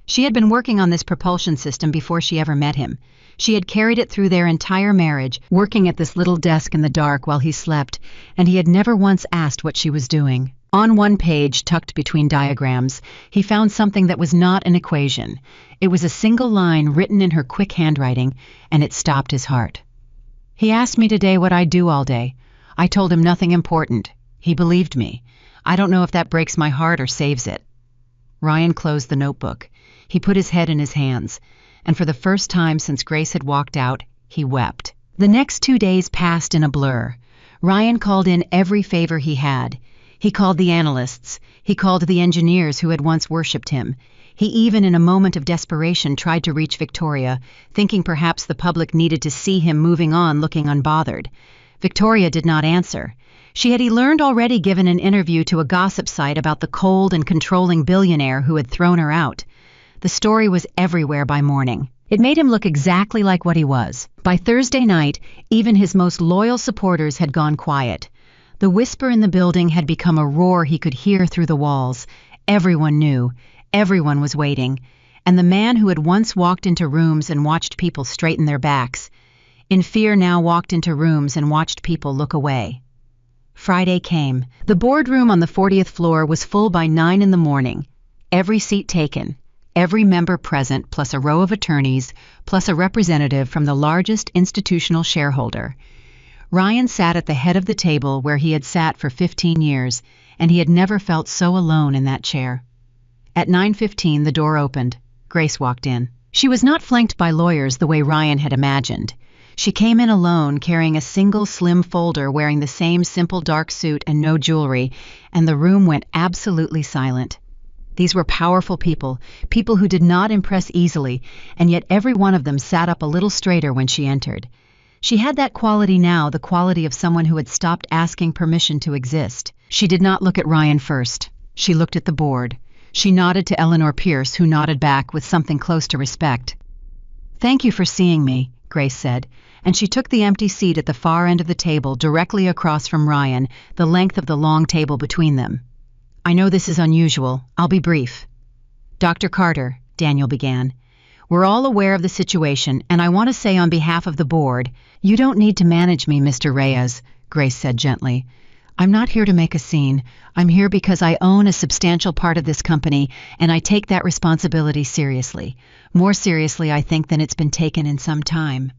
She had been working on this propulsion system before she ever met him. She had carried it through their entire marriage, working at this little desk in the dark while he slept, and he had never once asked what she was doing. On one page, tucked between diagrams, he found something that was not an equation. It was a single line written in her quick handwriting, and it stopped his heart. He asked me today what I'd do all day. I told him nothing important. He believed me. I don't know if that breaks my heart or saves it. Ryan closed the notebook. He put his head in his hands, and for the first time since Grace had walked out, he wept. The next 2 days passed in a blur. Ryan called in every favor he had. He called the analysts. He called the engineers who had once worshipped him. He even, in a moment of desperation, tried to reach Victoria, thinking perhaps the public needed to see him moving on looking unbothered. Victoria did not answer. She had, he learned, already given an interview to a gossip site about the cold and controlling billionaire who had thrown her out. The story was everywhere by morning. It made him look exactly like what he was. By Thursday night, even his most loyal supporters had gone quiet. The whisper in the building had become a roar he could hear through the walls. Everyone knew. Everyone was waiting. And the man who had once walked into rooms and watched people straighten their backs, in fear now walked into rooms and watched people look away. Friday came. The boardroom on the 40th floor was full by 9 in the morning. Every seat taken. Every member present, plus a row of attorneys, plus a representative from the largest institutional shareholder. Ryan sat at the head of the table where he had sat for 15 years, and he had never felt so alone in that chair. At 9:15, the door opened. Grace walked in. She was not flanked by lawyers the way Ryan had imagined. She came in alone, carrying a single slim folder, wearing the same simple dark suit and no jewelry, and the room went absolutely silent. These were powerful people, people who did not impress easily, and yet every one of them sat up a little straighter when she entered. She had that quality now, the quality of someone who had stopped asking permission to exist. She did not look at Ryan first. She looked at the board. She nodded to Eleanor Pierce, who nodded back with something close to respect. "Thank you for seeing me," Grace said, and she took the empty seat at the far end of the table directly across from Ryan, the length of the long table between them. "I know this is unusual. I'll be brief." "Dr. Carter," Daniel began, "we're all aware of the situation, and I want to say on behalf of the board—" "You don't need to manage me, Mr. Reyes," Grace said gently. "I'm not here to make a scene. I'm here because I own a substantial part of this company, and I take that responsibility seriously. More seriously, I think, than it's been taken in some time."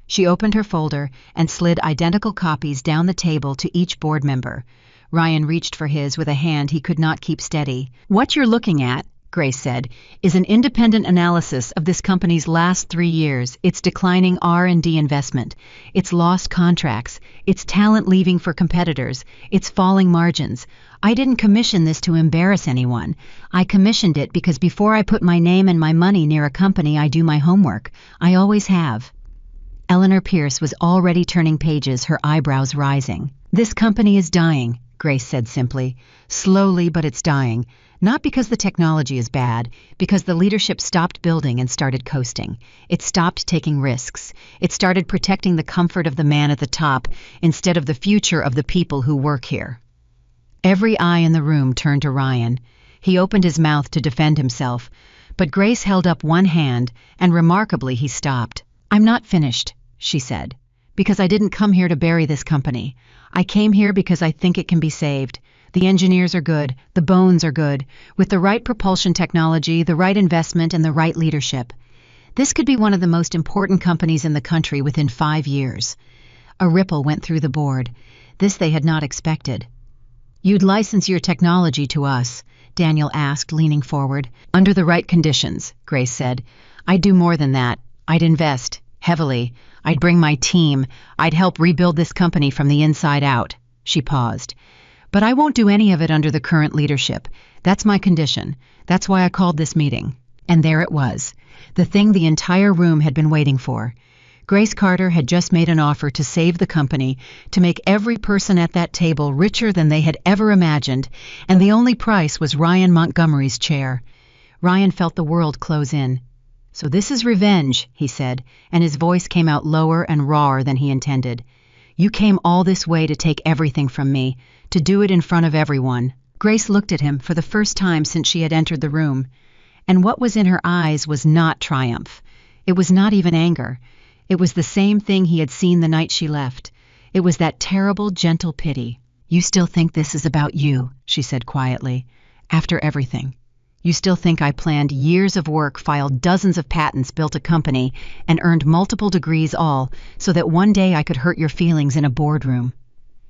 She opened her folder and slid identical copies down the table to each board member. Ryan reached for his with a hand he could not keep steady. "What you're looking at," Grace said, "is an independent analysis of this company's last 3 years, its declining R&D investment, its lost contracts, its talent leaving for competitors, its falling margins. I didn't commission this to embarrass anyone. I commissioned it because before I put my name and my money near a company, I do my homework. I always have." Eleanor Pierce was already turning pages, her eyebrows rising. "This company is dying," Grace said simply. "Slowly, but it's dying. Not because the technology is bad, because the leadership stopped building and started coasting. It stopped taking risks. It started protecting the comfort of the man at the top instead of the future of the people who work here." Every eye in the room turned to Ryan. He opened his mouth to defend himself, but Grace held up one hand, and remarkably he stopped. "I'm not finished," she said, "because I didn't come here to bury this company. I came here because I think it can be saved. The engineers are good, the bones are good, with the right propulsion technology, the right investment, and the right leadership. This could be one of the most important companies in the country within 5 years." A ripple went through the board. This they had not expected. "You'd license your technology to us?" Daniel asked, leaning forward. "Under the right conditions," Grace said. "I'd do more than that. I'd invest, heavily. I'd bring my team. I'd help rebuild this company from the inside out." She paused. But I won't do any of it under the current leadership. That's my condition. That's why I called this meeting. And there it was, the thing the entire room had been waiting for. Grace Carter had just made an offer to save the company, to make every person at that table richer than they had ever imagined, and the only price was Ryan Montgomery's chair. Ryan felt the world close in. "So this is revenge," he said, and his voice came out lower and rawer than he intended. "You came all this way to take everything from me, to do it in front of everyone." Grace looked at him for the first time since she had entered the room, and what was in her eyes was not triumph. It was not even anger. It was the same thing he had seen the night she left. It was that terrible, gentle pity. "You still think this is about you," she said quietly, "after everything. You still think I planned years of work, filed dozens of patents, built a company, and earned multiple degrees all, so that one day I could hurt your feelings in a boardroom."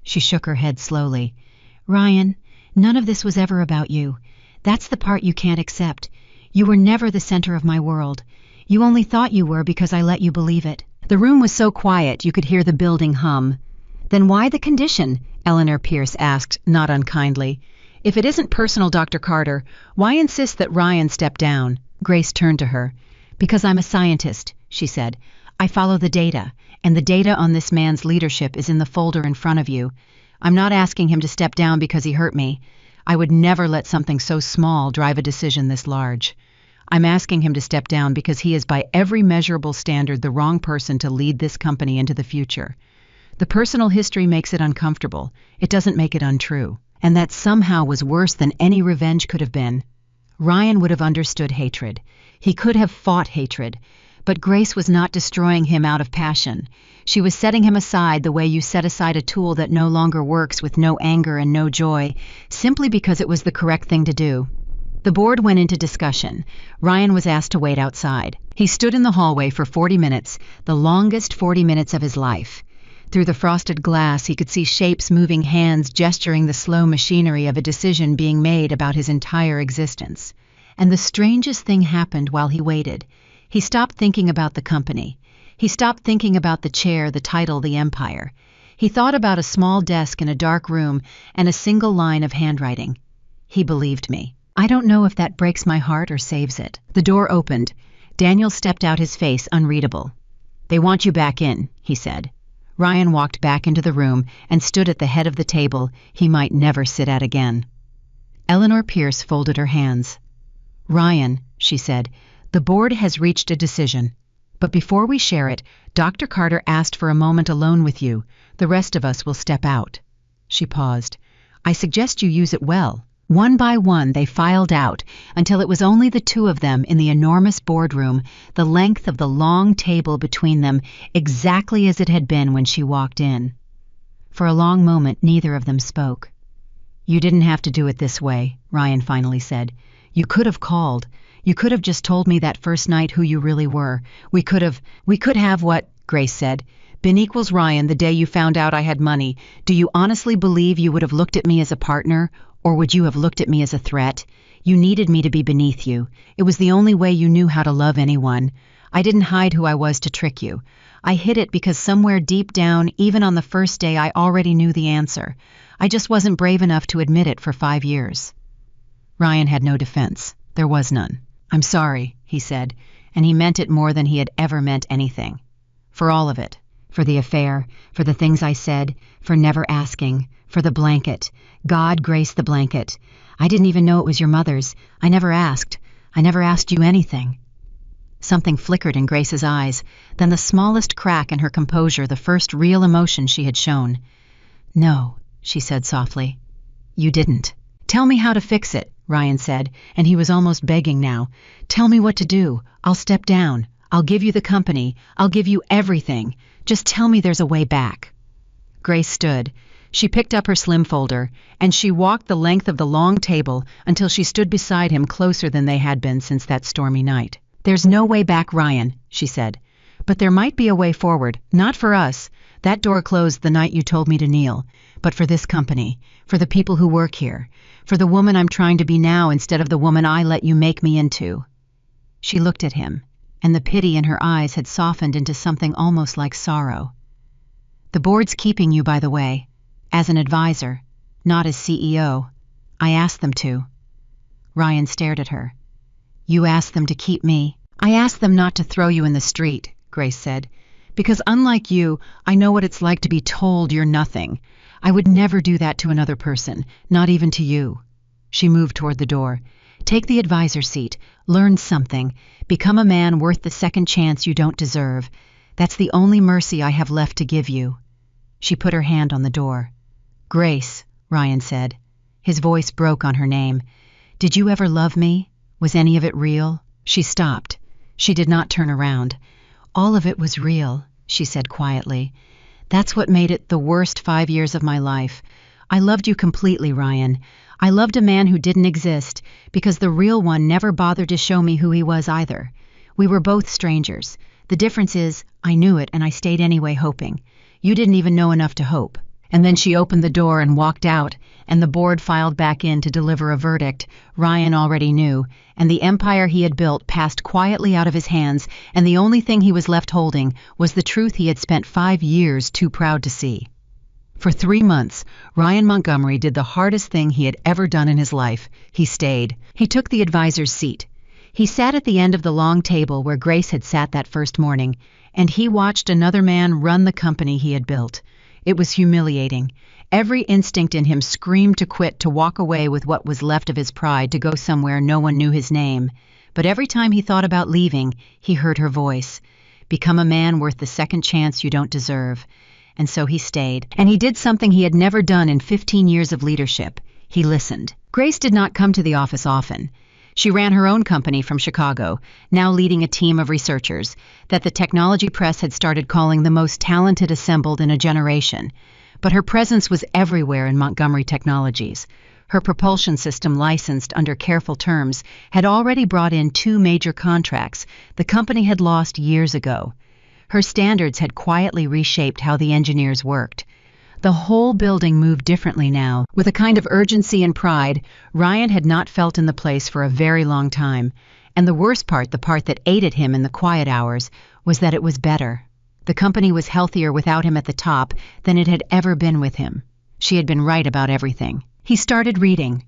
She shook her head slowly. "Ryan, none of this was ever about you. That's the part you can't accept. You were never the center of my world. You only thought you were because I let you believe it." The room was so quiet you could hear the building hum. "Then why the condition?" Eleanor Pierce asked, not unkindly. "If it isn't personal, Dr. Carter, why insist that Ryan step down?" Grace turned to her. "Because I'm a scientist," she said. "I follow the data, and the data on this man's leadership is in the folder in front of you. I'm not asking him to step down because he hurt me. I would never let something so small drive a decision this large. I'm asking him to step down because he is by every measurable standard the wrong person to lead this company into the future. The personal history makes it uncomfortable. It doesn't make it untrue. And that somehow was worse than any revenge could have been. Ryan would have understood hatred. He could have fought hatred. But Grace was not destroying him out of passion. She was setting him aside the way you set aside a tool that no longer works, with no anger and no joy, simply because it was the correct thing to do. The board went into discussion. Ryan was asked to wait outside. He stood in the hallway for 40 minutes, the longest 40 minutes of his life. Through the frosted glass, he could see shapes, moving hands, gesturing the slow machinery of a decision being made about his entire existence. And the strangest thing happened while he waited. He stopped thinking about the company. He stopped thinking about the chair, the title, the empire. He thought about a small desk in a dark room and a single line of handwriting. "He believed me." I don't know if that breaks my heart or saves it. The door opened. Daniel stepped out, his face unreadable. "They want you back in," he said. Ryan walked back into the room and stood at the head of the table he might never sit at again. Eleanor Pierce folded her hands. "Ryan," she said, "the board has reached a decision. But before we share it, Dr. Carter asked for a moment alone with you. The rest of us will step out." She paused. "I suggest you use it well." One by one they filed out, until it was only the two of them in the enormous boardroom, the length of the long table between them, exactly as it had been when she walked in. For a long moment neither of them spoke. "You didn't have to do it this way," Ryan finally said. "You could have called. You could have just told me that first night who you really were. We could have what?" Grace said. "Been equals Ryan the day you found out I had money. Do you honestly believe you would have looked at me as a partner? Or would you have looked at me as a threat? You needed me to be beneath you. It was the only way you knew how to love anyone. I didn't hide who I was to trick you. I hid it because somewhere deep down, even on the first day, I already knew the answer. I just wasn't brave enough to admit it for 5 years." Ryan had no defense. There was none. "I'm sorry," he said, and he meant it more than he had ever meant anything. "For all of it. For the affair, for the things I said, for never asking, for the blanket. God grace the blanket. I didn't even know it was your mother's. I never asked. I never asked you anything." Something flickered in Grace's eyes, then the smallest crack in her composure, the first real emotion she had shown. "No," she said softly. "You didn't." "Tell me how to fix it," Ryan said, and he was almost begging now. "Tell me what to do. I'll step down. I'll give you the company. I'll give you everything. Just tell me there's a way back." Grace stood. She picked up her slim folder, and she walked the length of the long table until she stood beside him, closer than they had been since that stormy night. "There's no way back, Ryan," she said. "But there might be a way forward. Not for us. That door closed the night you told me to kneel. But for this company, for the people who work here, for the woman I'm trying to be now instead of the woman I let you make me into." She looked at him, and the pity in her eyes had softened into something almost like sorrow. "The board's keeping you, by the way, as an advisor. Not as CEO. I asked them to. Ryan stared at her. You asked them to keep me? I asked them not to throw you in the street, Grace said. Because unlike you, I know what it's like to be told you're nothing. I would never do that to another person, not even to you. She moved toward the door. Take the advisor seat. Learn something. Become a man worth the second chance you don't deserve. That's the only mercy I have left to give you. She put her hand on the door. Grace, Ryan said. His voice broke on her name. Did you ever love me? Was any of it real? She stopped. She did not turn around. All of it was real, she said quietly. That's what made it the worst 5 years of my life. I loved you completely, Ryan. I loved a man who didn't exist, because the real one never bothered to show me who he was either. We were both strangers. The difference is, I knew it and I stayed anyway hoping. You didn't even know enough to hope. And then she opened the door and walked out, and the board filed back in to deliver a verdict Ryan already knew, and the empire he had built passed quietly out of his hands, and the only thing he was left holding was the truth he had spent 5 years too proud to see. For 3 months, Ryan Montgomery did the hardest thing he had ever done in his life. He stayed. He took the advisor's seat. He sat at the end of the long table where Grace had sat that first morning, and he watched another man run the company he had built. It was humiliating. Every instinct in him screamed to quit, to walk away with what was left of his pride, to go somewhere no one knew his name. But every time he thought about leaving, he heard her voice. Become a man worth the second chance you don't deserve. And so he stayed. And he did something he had never done in 15 years of leadership. He listened. Grace did not come to the office often. She ran her own company from Chicago, now leading a team of researchers that the technology press had started calling the most talented assembled in a generation. But her presence was everywhere in Montgomery Technologies. Her propulsion system, licensed under careful terms, had already brought in 2 major contracts the company had lost years ago. Her standards had quietly reshaped how the engineers worked. The whole building moved differently now, with a kind of urgency and pride Ryan had not felt in the place for a very long time. And the worst part, the part that ate at him in the quiet hours, was that it was better. The company was healthier without him at the top than it had ever been with him. She had been right about everything. He started reading.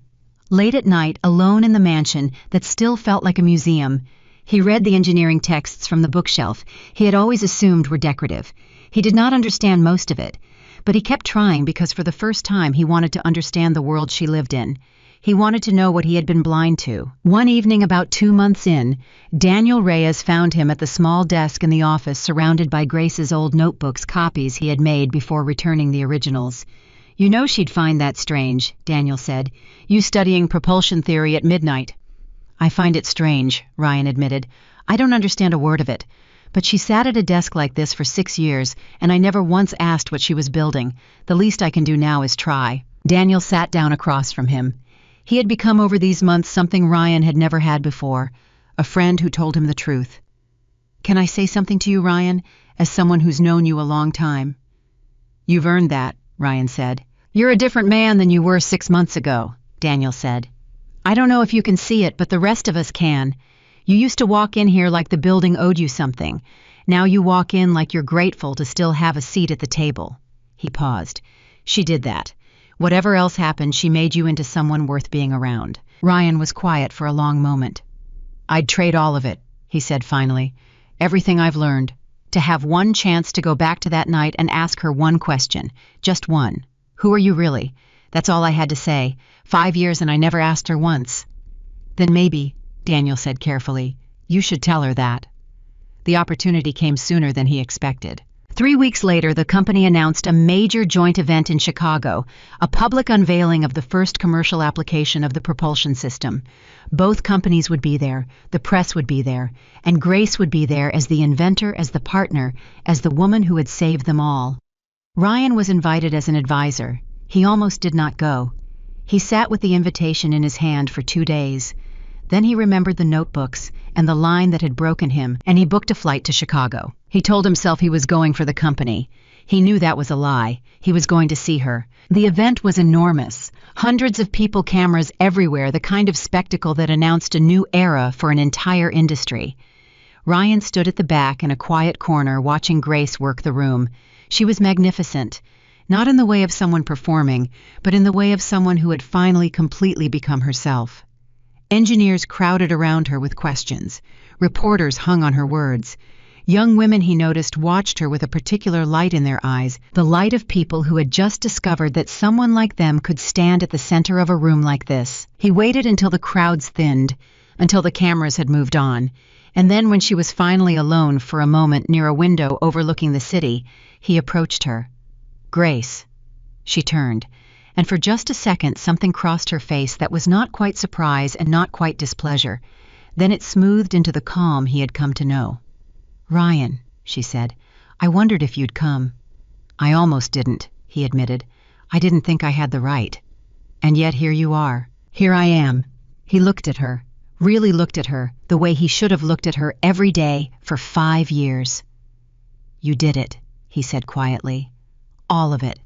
Late at night, alone in the mansion that still felt like a museum, he read the engineering texts from the bookshelf he had always assumed were decorative. He did not understand most of it, but he kept trying because for the first time he wanted to understand the world she lived in. He wanted to know what he had been blind to. One evening about 2 months in, Daniel Reyes found him at the small desk in the office surrounded by Grace's old notebooks, copies he had made before returning the originals. You know she'd find that strange, Daniel said. You studying propulsion theory at midnight. I find it strange, Ryan admitted. I don't understand a word of it. But she sat at a desk like this for 6 years, and I never once asked what she was building. The least I can do now is try. Daniel sat down across from him. He had become over these months something Ryan had never had before, a friend who told him the truth. Can I say something to you, Ryan, as someone who's known you a long time? You've earned that, Ryan said. You're a different man than you were 6 months ago, Daniel said. I don't know if you can see it, but the rest of us can. You used to walk in here like the building owed you something. Now you walk in like you're grateful to still have a seat at the table. He paused. She did that. Whatever else happened, she made you into someone worth being around. Ryan was quiet for a long moment. I'd trade all of it, he said finally. Everything I've learned. To have one chance to go back to that night and ask her one question. Just one. Who are you really? That's all I had to say. 5 years and I never asked her once. Then maybe, Daniel said carefully, you should tell her that. The opportunity came sooner than he expected. 3 weeks later, the company announced a major joint event in Chicago, a public unveiling of the first commercial application of the propulsion system. Both companies would be there, the press would be there, and Grace would be there as the inventor, as the partner, as the woman who had saved them all. Ryan was invited as an advisor. He almost did not go. He sat with the invitation in his hand for 2 days. Then he remembered the notebooks and the line that had broken him, and he booked a flight to Chicago. He told himself he was going for the company. He knew that was a lie. He was going to see her. The event was enormous. Hundreds of people, cameras everywhere, the kind of spectacle that announced a new era for an entire industry. Ryan stood at the back in a quiet corner watching Grace work the room. She was magnificent. Not in the way of someone performing, but in the way of someone who had finally completely become herself. Engineers crowded around her with questions. Reporters hung on her words. Young women, he noticed, watched her with a particular light in their eyes, the light of people who had just discovered that someone like them could stand at the center of a room like this. He waited until the crowds thinned, until the cameras had moved on, and then when she was finally alone for a moment near a window overlooking the city, he approached her. "Grace." She turned, and for just a second something crossed her face that was not quite surprise and not quite displeasure. Then it smoothed into the calm he had come to know. "Ryan," she said, "I wondered if you'd come." "I almost didn't," he admitted. "I didn't think I had the right. And yet here you are. Here I am." He looked at her, really looked at her, the way he should have looked at her every day for 5 years. "You did it," he said quietly. "All of it.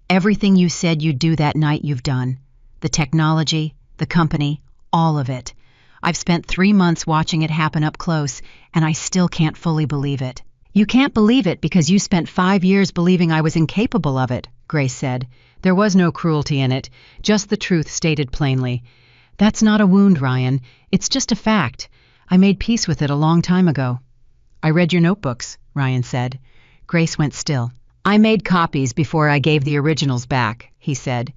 Everything you said you'd do that night you've done. The technology, the company, all of it. I've spent 3 months watching it happen up close, and I still can't fully believe it." "You can't believe it because you spent 5 years believing I was incapable of it," Grace said. There was no cruelty in it, just the truth stated plainly. "That's not a wound, Ryan. It's just a fact. I made peace with it a long time ago." "I read your notebooks," Ryan said. Grace went still. "I made copies before I gave the originals back," he said.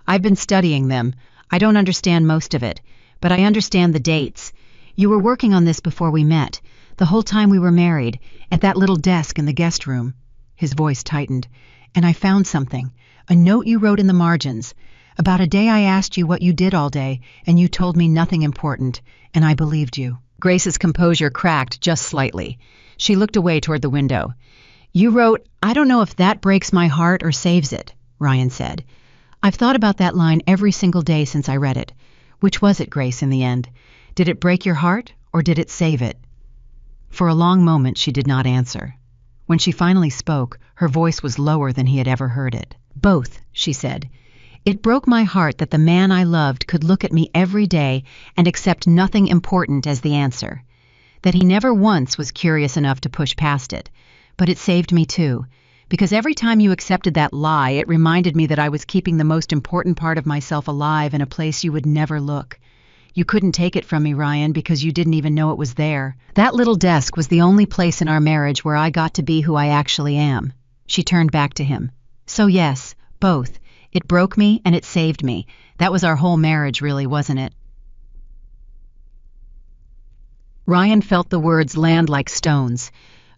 "I've been studying them. I don't understand most of it, but I understand the dates. You were working on this before we met, the whole time we were married, at that little desk in the guest room." His voice tightened. "And I found something, a note you wrote in the margins. About a day I asked you what you did all day, and you told me nothing important, and I believed you." Grace's composure cracked just slightly. She looked away toward the window. "You wrote, 'I don't know if that breaks my heart or saves it,'" Ryan said. "I've thought about that line every single day since I read it. Which was it, Grace, in the end? Did it break your heart, or did it save it?" For a long moment she did not answer. When she finally spoke, her voice was lower than he had ever heard it. "Both," she said. "It broke my heart that the man I loved could look at me every day and accept nothing important as the answer. That he never once was curious enough to push past it. But it saved me too, because every time you accepted that lie, it reminded me that I was keeping the most important part of myself alive in a place you would never look. You couldn't take it from me, Ryan, because you didn't even know it was there. That little desk was the only place in our marriage where I got to be who I actually am." She turned back to him. "So yes, both. It broke me and it saved me. That was our whole marriage, really, wasn't it?" Ryan felt the words land like stones.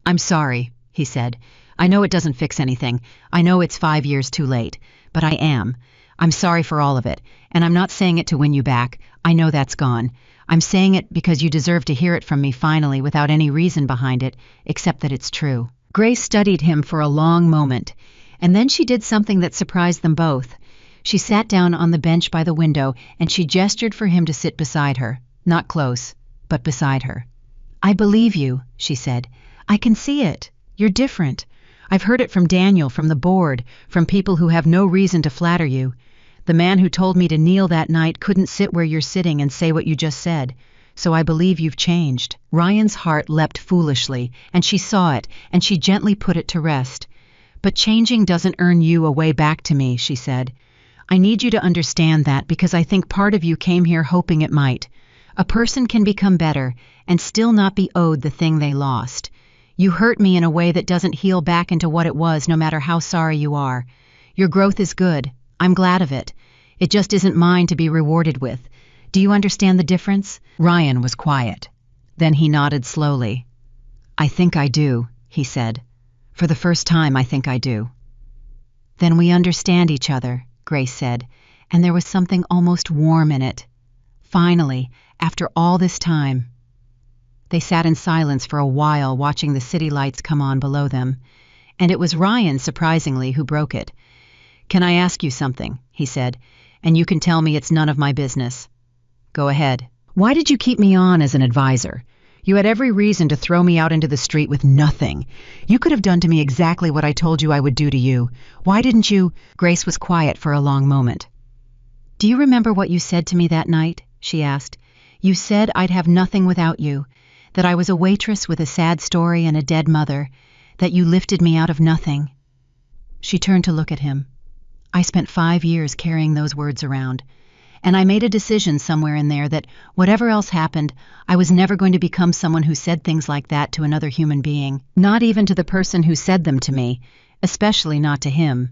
"I'm sorry," he said. "I know it doesn't fix anything. I know it's 5 years too late. But I am. I'm sorry for all of it. And I'm not saying it to win you back. I know that's gone. I'm saying it because you deserve to hear it from me finally without any reason behind it, except that it's true." Grace studied him for a long moment, and then she did something that surprised them both. She sat down on the bench by the window and she gestured for him to sit beside her. Not close, but beside her. "I believe you," she said. "I can see it. You're different. I've heard it from Daniel, from the board, from people who have no reason to flatter you. The man who told me to kneel that night couldn't sit where you're sitting and say what you just said. So I believe you've changed." Ryan's heart leapt foolishly, and she saw it, and she gently put it to rest. "But changing doesn't earn you a way back to me," she said. "I need you to understand that because I think part of you came here hoping it might. A person can become better and still not be owed the thing they lost. You hurt me in a way that doesn't heal back into what it was, no matter how sorry you are. Your growth is good. I'm glad of it. It just isn't mine to be rewarded with. Do you understand the difference?" Ryan was quiet. Then he nodded slowly. "I think I do," he said. "For the first time, I think I do." "Then we understand each other," Grace said, and there was something almost warm in it. Finally, after all this time. They sat in silence for a while, watching the city lights come on below them, and it was Ryan, surprisingly, who broke it. "Can I ask you something?" he said, "and you can tell me it's none of my business." "Go ahead." "Why did you keep me on as an advisor? You had every reason to throw me out into the street with nothing. You could have done to me exactly what I told you I would do to you. Why didn't you?" Grace was quiet for a long moment. "Do you remember what you said to me that night?" she asked. "You said I'd have nothing without you, that I was a waitress with a sad story and a dead mother, that you lifted me out of nothing." She turned to look at him. I spent 5 years carrying those words around, and I made a decision somewhere in there that whatever else happened, I was never going to become someone who said things like that to another human being, not even to the person who said them to me, especially not to him.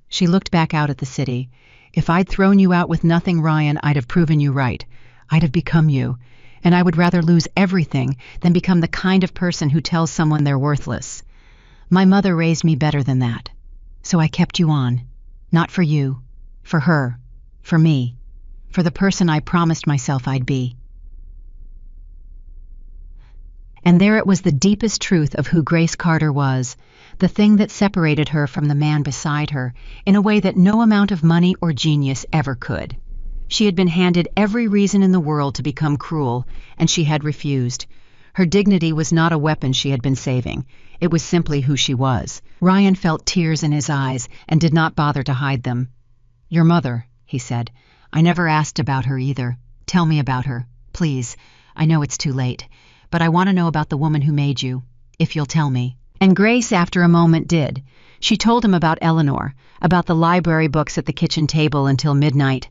She looked back out at the city. If I'd thrown you out with nothing, Ryan, I'd have proven you right. I'd have become you, and I would rather lose everything than become the kind of person who tells someone they're worthless. My mother raised me better than that, so I kept you on. Not for you, for her, for me, for the person I promised myself I'd be. And there it was, the deepest truth of who Grace Carter was, the thing that separated her from the man beside her in a way that no amount of money or genius ever could. She had been handed every reason in the world to become cruel, and she had refused. Her dignity was not a weapon she had been saving. It was simply who she was. Ryan felt tears in his eyes and did not bother to hide them. "Your mother," he said. "I never asked about her either. Tell me about her, please. I know it's too late, but I want to know about the woman who made you, if you'll tell me." And Grace, after a moment, did. She told him about Eleanor, about the library books at the kitchen table until midnight,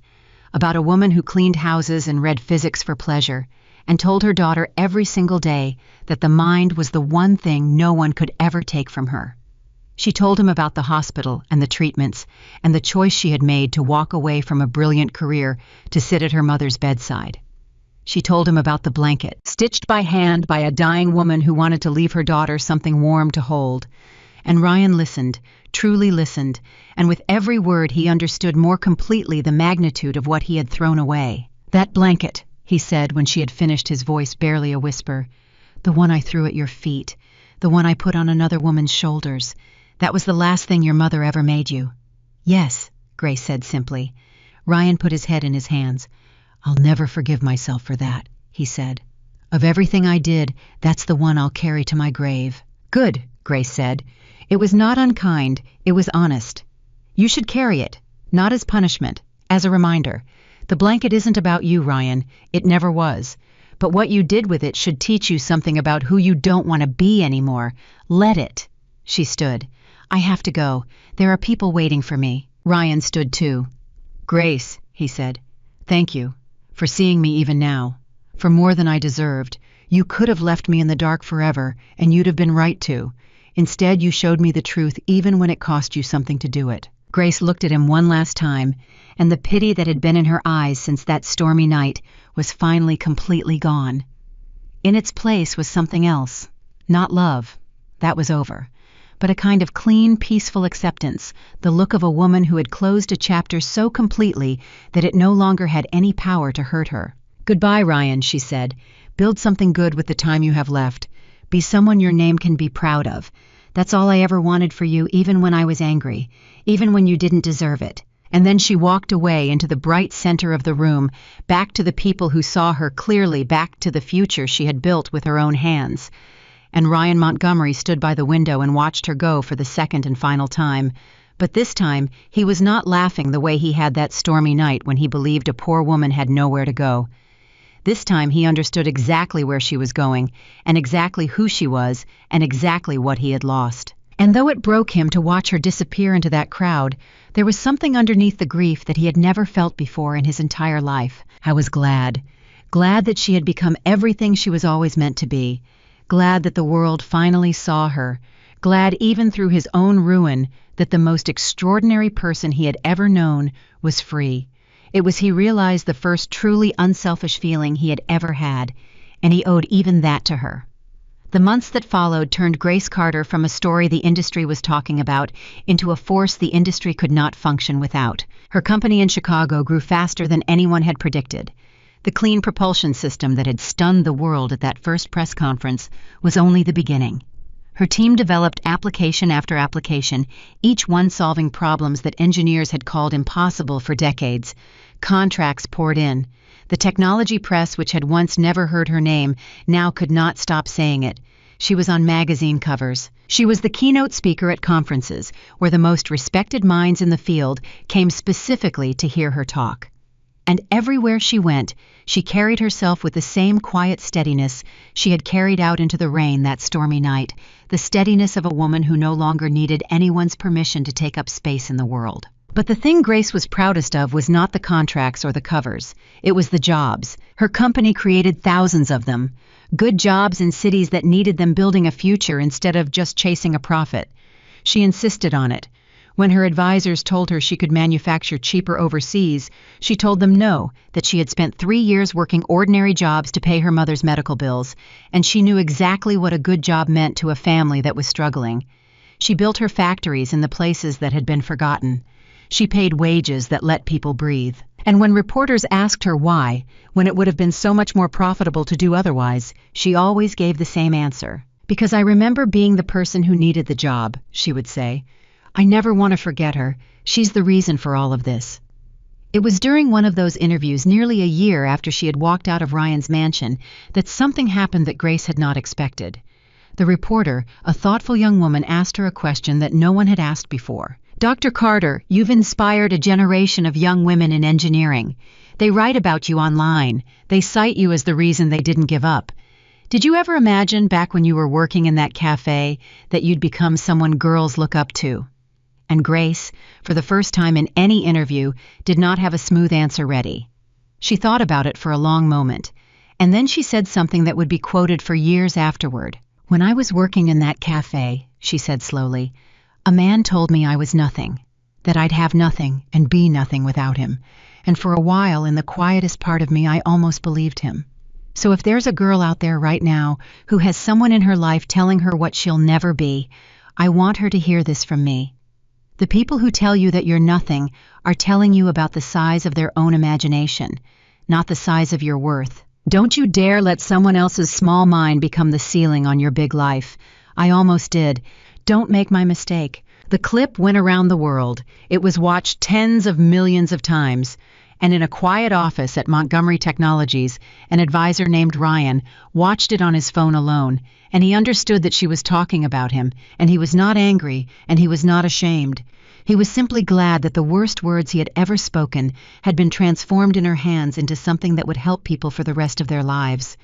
about a woman who cleaned houses and read physics for pleasure, and told her daughter every single day that the mind was the one thing no one could ever take from her. She told him about the hospital and the treatments and the choice she had made to walk away from a brilliant career to sit at her mother's bedside. She told him about the blanket, stitched by hand by a dying woman who wanted to leave her daughter something warm to hold. And Ryan listened, truly listened, and with every word he understood more completely the magnitude of what he had thrown away. "That blanket," he said when she had finished, his voice barely a whisper. "The one I threw at your feet, the one I put on another woman's shoulders. That was the last thing your mother ever made you." "Yes," Grace said simply. Ryan put his head in his hands. "I'll never forgive myself for that," he said. "Of everything I did, that's the one I'll carry to my grave." "Good," Grace said. It was not unkind, it was honest. "You should carry it, not as punishment, as a reminder. The blanket isn't about you, Ryan. It never was. But what you did with it should teach you something about who you don't want to be anymore. Let it." She stood. "I have to go. There are people waiting for me." Ryan stood too. "Grace," he said, "thank you for seeing me even now, for more than I deserved. You could have left me in the dark forever, and you'd have been right to. Instead, you showed me the truth even when it cost you something to do it." Grace looked at him one last time, and the pity that had been in her eyes since that stormy night was finally completely gone. In its place was something else. Not love. That was over. But a kind of clean, peaceful acceptance, the look of a woman who had closed a chapter so completely that it no longer had any power to hurt her. "Goodbye, Ryan," she said. "Build something good with the time you have left. Be someone your name can be proud of. That's all I ever wanted for you, even when I was angry, even when you didn't deserve it." And then she walked away into the bright center of the room, back to the people who saw her clearly, back to the future she had built with her own hands. And Ryan Montgomery stood by the window and watched her go for the second and final time. But this time, he was not laughing the way he had that stormy night when he believed a poor woman had nowhere to go. This time he understood exactly where she was going, and exactly who she was, and exactly what he had lost. And though it broke him to watch her disappear into that crowd, there was something underneath the grief that he had never felt before in his entire life. I was glad. Glad that she had become everything she was always meant to be. Glad that the world finally saw her. Glad, even through his own ruin, that the most extraordinary person he had ever known was free. It was, he realized, the first truly unselfish feeling he had ever had, and he owed even that to her. The months that followed turned Grace Carter from a story the industry was talking about into a force the industry could not function without. Her company in Chicago grew faster than anyone had predicted. The clean propulsion system that had stunned the world at that first press conference was only the beginning. Her team developed application after application, each one solving problems that engineers had called impossible for decades. Contracts poured in. The technology press, which had once never heard her name, now could not stop saying it. She was on magazine covers. She was the keynote speaker at conferences, where the most respected minds in the field came specifically to hear her talk. And everywhere she went, she carried herself with the same quiet steadiness she had carried out into the rain that stormy night, the steadiness of a woman who no longer needed anyone's permission to take up space in the world. But the thing Grace was proudest of was not the contracts or the covers. It was the jobs. Her company created thousands of them. Good jobs in cities that needed them building a future instead of just chasing a profit. She insisted on it. When her advisors told her she could manufacture cheaper overseas, she told them no, that she had spent 3 years working ordinary jobs to pay her mother's medical bills, and she knew exactly what a good job meant to a family that was struggling. She built her factories in the places that had been forgotten. She paid wages that let people breathe. And when reporters asked her why, when it would have been so much more profitable to do otherwise, she always gave the same answer. "Because I remember being the person who needed the job," she would say. "I never want to forget her. She's the reason for all of this." It was during one of those interviews nearly a year after she had walked out of Ryan's mansion that something happened that Grace had not expected. The reporter, a thoughtful young woman, asked her a question that no one had asked before. "Dr. Carter, you've inspired a generation of young women in engineering. They write about you online. They cite you as the reason they didn't give up. Did you ever imagine back when you were working in that cafe that you'd become someone girls look up to?" And Grace, for the first time in any interview, did not have a smooth answer ready. She thought about it for a long moment, and then she said something that would be quoted for years afterward. "When I was working in that cafe," she said slowly, "a man told me I was nothing, that I'd have nothing and be nothing without him, and for a while in the quietest part of me I almost believed him. So if there's a girl out there right now who has someone in her life telling her what she'll never be, I want her to hear this from me. The people who tell you that you're nothing are telling you about the size of their own imagination, not the size of your worth. Don't you dare let someone else's small mind become the ceiling on your big life. I almost did. Don't make my mistake." The clip went around the world. It was watched tens of millions of times. And in a quiet office at Montgomery Technologies, an advisor named Ryan watched it on his phone alone, and he understood that she was talking about him, and he was not angry, and he was not ashamed. He was simply glad that the worst words he had ever spoken had been transformed in her hands into something that would help people for the rest of their lives.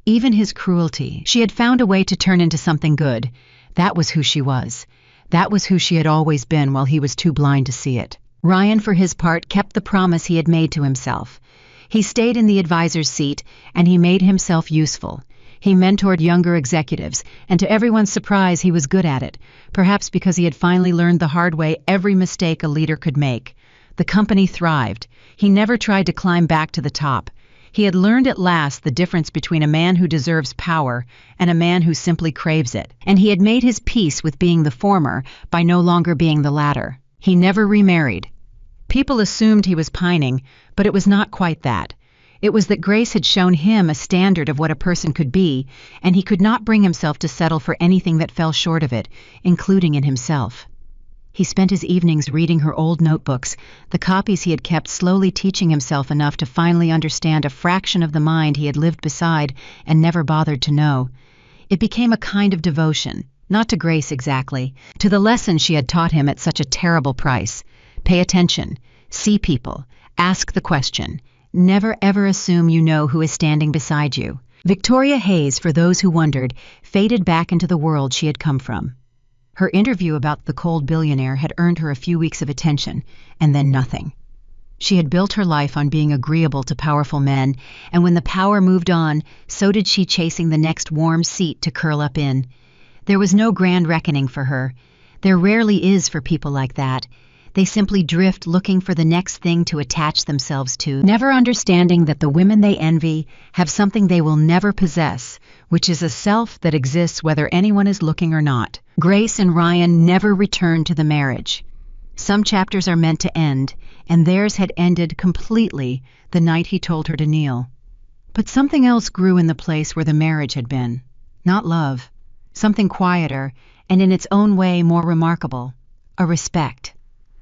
Even his cruelty, she had found a way to turn into something good. That was who she was. That was who she had always been while he was too blind to see it. Ryan, for his part, kept the promise he had made to himself. He stayed in the advisor's seat, and he made himself useful. He mentored younger executives, and to everyone's surprise, he was good at it, perhaps because he had finally learned the hard way every mistake a leader could make. The company thrived. He never tried to climb back to the top. He had learned at last the difference between a man who deserves power and a man who simply craves it, and he had made his peace with being the former by no longer being the latter. He never remarried. People assumed he was pining, but it was not quite that. It was that Grace had shown him a standard of what a person could be, and he could not bring himself to settle for anything that fell short of it, including in himself. He spent his evenings reading her old notebooks, the copies he had kept, slowly teaching himself enough to finally understand a fraction of the mind he had lived beside and never bothered to know. It became a kind of devotion, not to Grace exactly, to the lesson she had taught him at such a terrible price. Pay attention, see people, ask the question. Never ever assume you know who is standing beside you. Victoria Hayes, for those who wondered, faded back into the world she had come from. Her interview about the cold billionaire had earned her a few weeks of attention, and then nothing. She had built her life on being agreeable to powerful men, and when the power moved on, so did she, chasing the next warm seat to curl up in. There was no grand reckoning for her. There rarely is for people like that. They simply drift looking for the next thing to attach themselves to, never understanding that the women they envy have something they will never possess, which is a self that exists whether anyone is looking or not. Grace and Ryan never returned to the marriage. Some chapters are meant to end, and theirs had ended completely the night he told her to kneel. But something else grew in the place where the marriage had been. Not love. Something quieter, and in its own way more remarkable. A respect.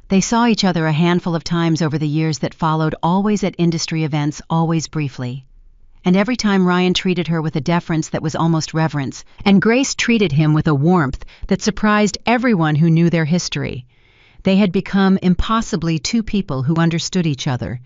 They saw each other a handful of times over the years that followed, always at industry events, always briefly. And every time Ryan treated her with a deference that was almost reverence, and Grace treated him with a warmth that surprised everyone who knew their history. They had become impossibly two people who understood each other.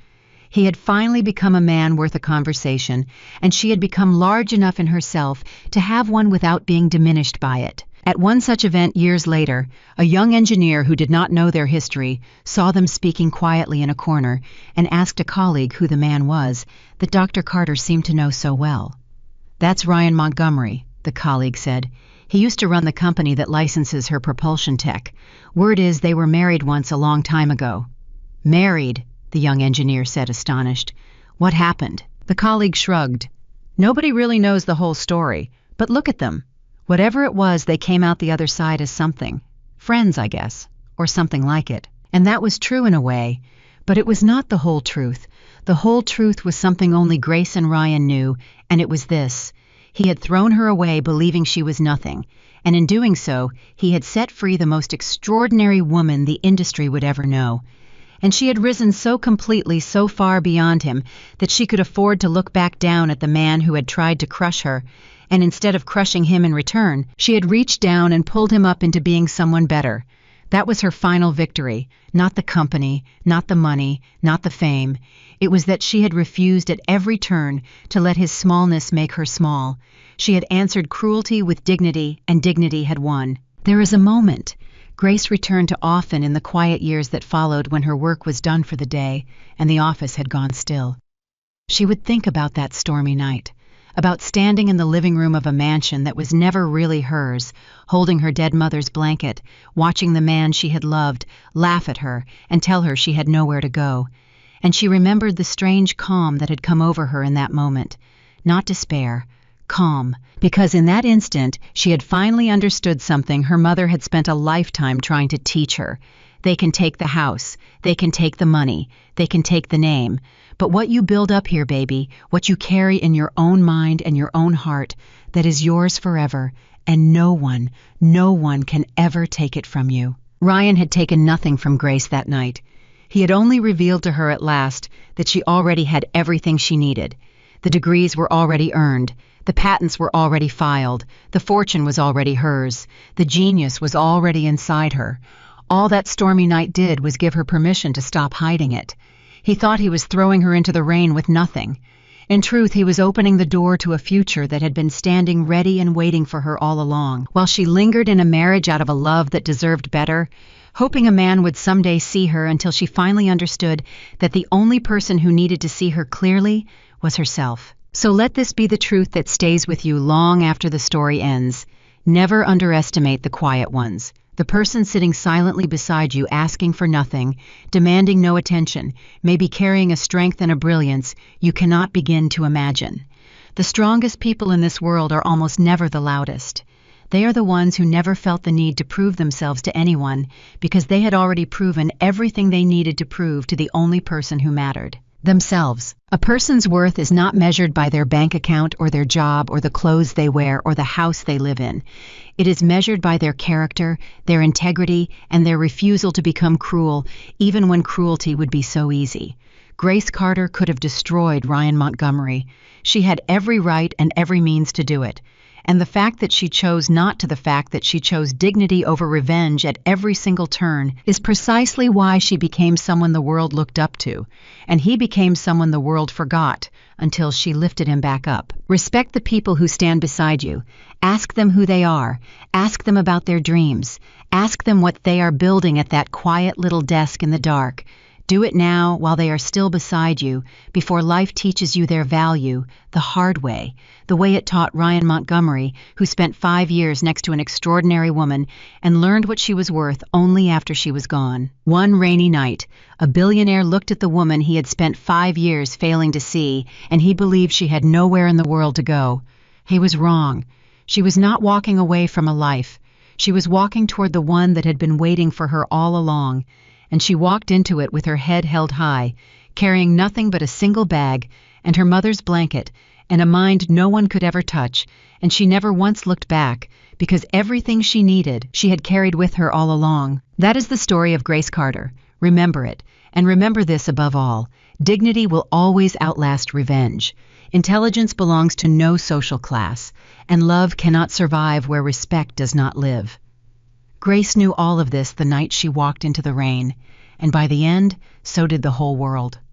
He had finally become a man worth a conversation, and she had become large enough in herself to have one without being diminished by it. At one such event years later, a young engineer who did not know their history saw them speaking quietly in a corner and asked a colleague who the man was that Dr. Carter seemed to know so well. "That's Ryan Montgomery," the colleague said. "He used to run the company that licenses her propulsion tech. Word is they were married once a long time ago." "Married?" the young engineer said, astonished. "What happened?" The colleague shrugged. "Nobody really knows the whole story, but look at them. Whatever it was, they came out the other side as something. Friends, I guess, or something like it." And that was true in a way, but it was not the whole truth. The whole truth was something only Grace and Ryan knew, and it was this. He had thrown her away believing she was nothing, and in doing so, he had set free the most extraordinary woman the industry would ever know. And she had risen so completely, so far beyond him, that she could afford to look back down at the man who had tried to crush her, and instead of crushing him in return, she had reached down and pulled him up into being someone better. That was her final victory, not the company, not the money, not the fame. It was that she had refused at every turn to let his smallness make her small. She had answered cruelty with dignity, and dignity had won. There is a moment Grace returned to often in the quiet years that followed when her work was done for the day and the office had gone still. She would think about that stormy night, about standing in the living room of a mansion that was never really hers, holding her dead mother's blanket, watching the man she had loved laugh at her and tell her she had nowhere to go. And she remembered the strange calm that had come over her in that moment. Not despair, calm, because in that instant she had finally understood something her mother had spent a lifetime trying to teach her. They can take the house, they can take the money, they can take the name, but what you build up here, baby, what you carry in your own mind and your own heart, that is yours forever, and no one can ever take it from you. Ryan had taken nothing from Grace that night. He had only revealed to her at last that she already had everything she needed. The degrees were already earned. The patents were already filed. The fortune was already hers. The genius was already inside her. All that stormy night did was give her permission to stop hiding it. He thought he was throwing her into the rain with nothing. In truth, he was opening the door to a future that had been standing ready and waiting for her all along, while she lingered in a marriage out of a love that deserved better, hoping a man would someday see her until she finally understood that the only person who needed to see her clearly was herself. So let this be the truth that stays with you long after the story ends. Never underestimate the quiet ones. The person sitting silently beside you asking for nothing, demanding no attention, may be carrying a strength and a brilliance you cannot begin to imagine. The strongest people in this world are almost never the loudest. They are the ones who never felt the need to prove themselves to anyone because they had already proven everything they needed to prove to the only person who mattered. Themselves. A person's worth is not measured by their bank account or their job or the clothes they wear or the house they live in. It is measured by their character, their integrity, and their refusal to become cruel, even when cruelty would be so easy. Grace Carter could have destroyed Ryan Montgomery. She had every right and every means to do it. And the fact that she chose not to, the fact that she chose dignity over revenge at every single turn, is precisely why she became someone the world looked up to, and he became someone the world forgot until she lifted him back up. Respect the people who stand beside you. Ask them who they are. Ask them about their dreams. Ask them what they are building at that quiet little desk in the dark. Do it now while they are still beside you, before life teaches you their value, the hard way, the way it taught Ryan Montgomery, who spent 5 years next to an extraordinary woman and learned what she was worth only after she was gone. One rainy night, a billionaire looked at the woman he had spent 5 years failing to see, and he believed she had nowhere in the world to go. He was wrong. She was not walking away from a life. She was walking toward the one that had been waiting for her all along. And she walked into it with her head held high, carrying nothing but a single bag and her mother's blanket and a mind no one could ever touch, and she never once looked back, because everything she needed she had carried with her all along. That is the story of Grace Carter. Remember it, and remember this above all: dignity will always outlast revenge. Intelligence belongs to no social class, and love cannot survive where respect does not live. Grace knew all of this the night she walked into the rain, and by the end, so did the whole world.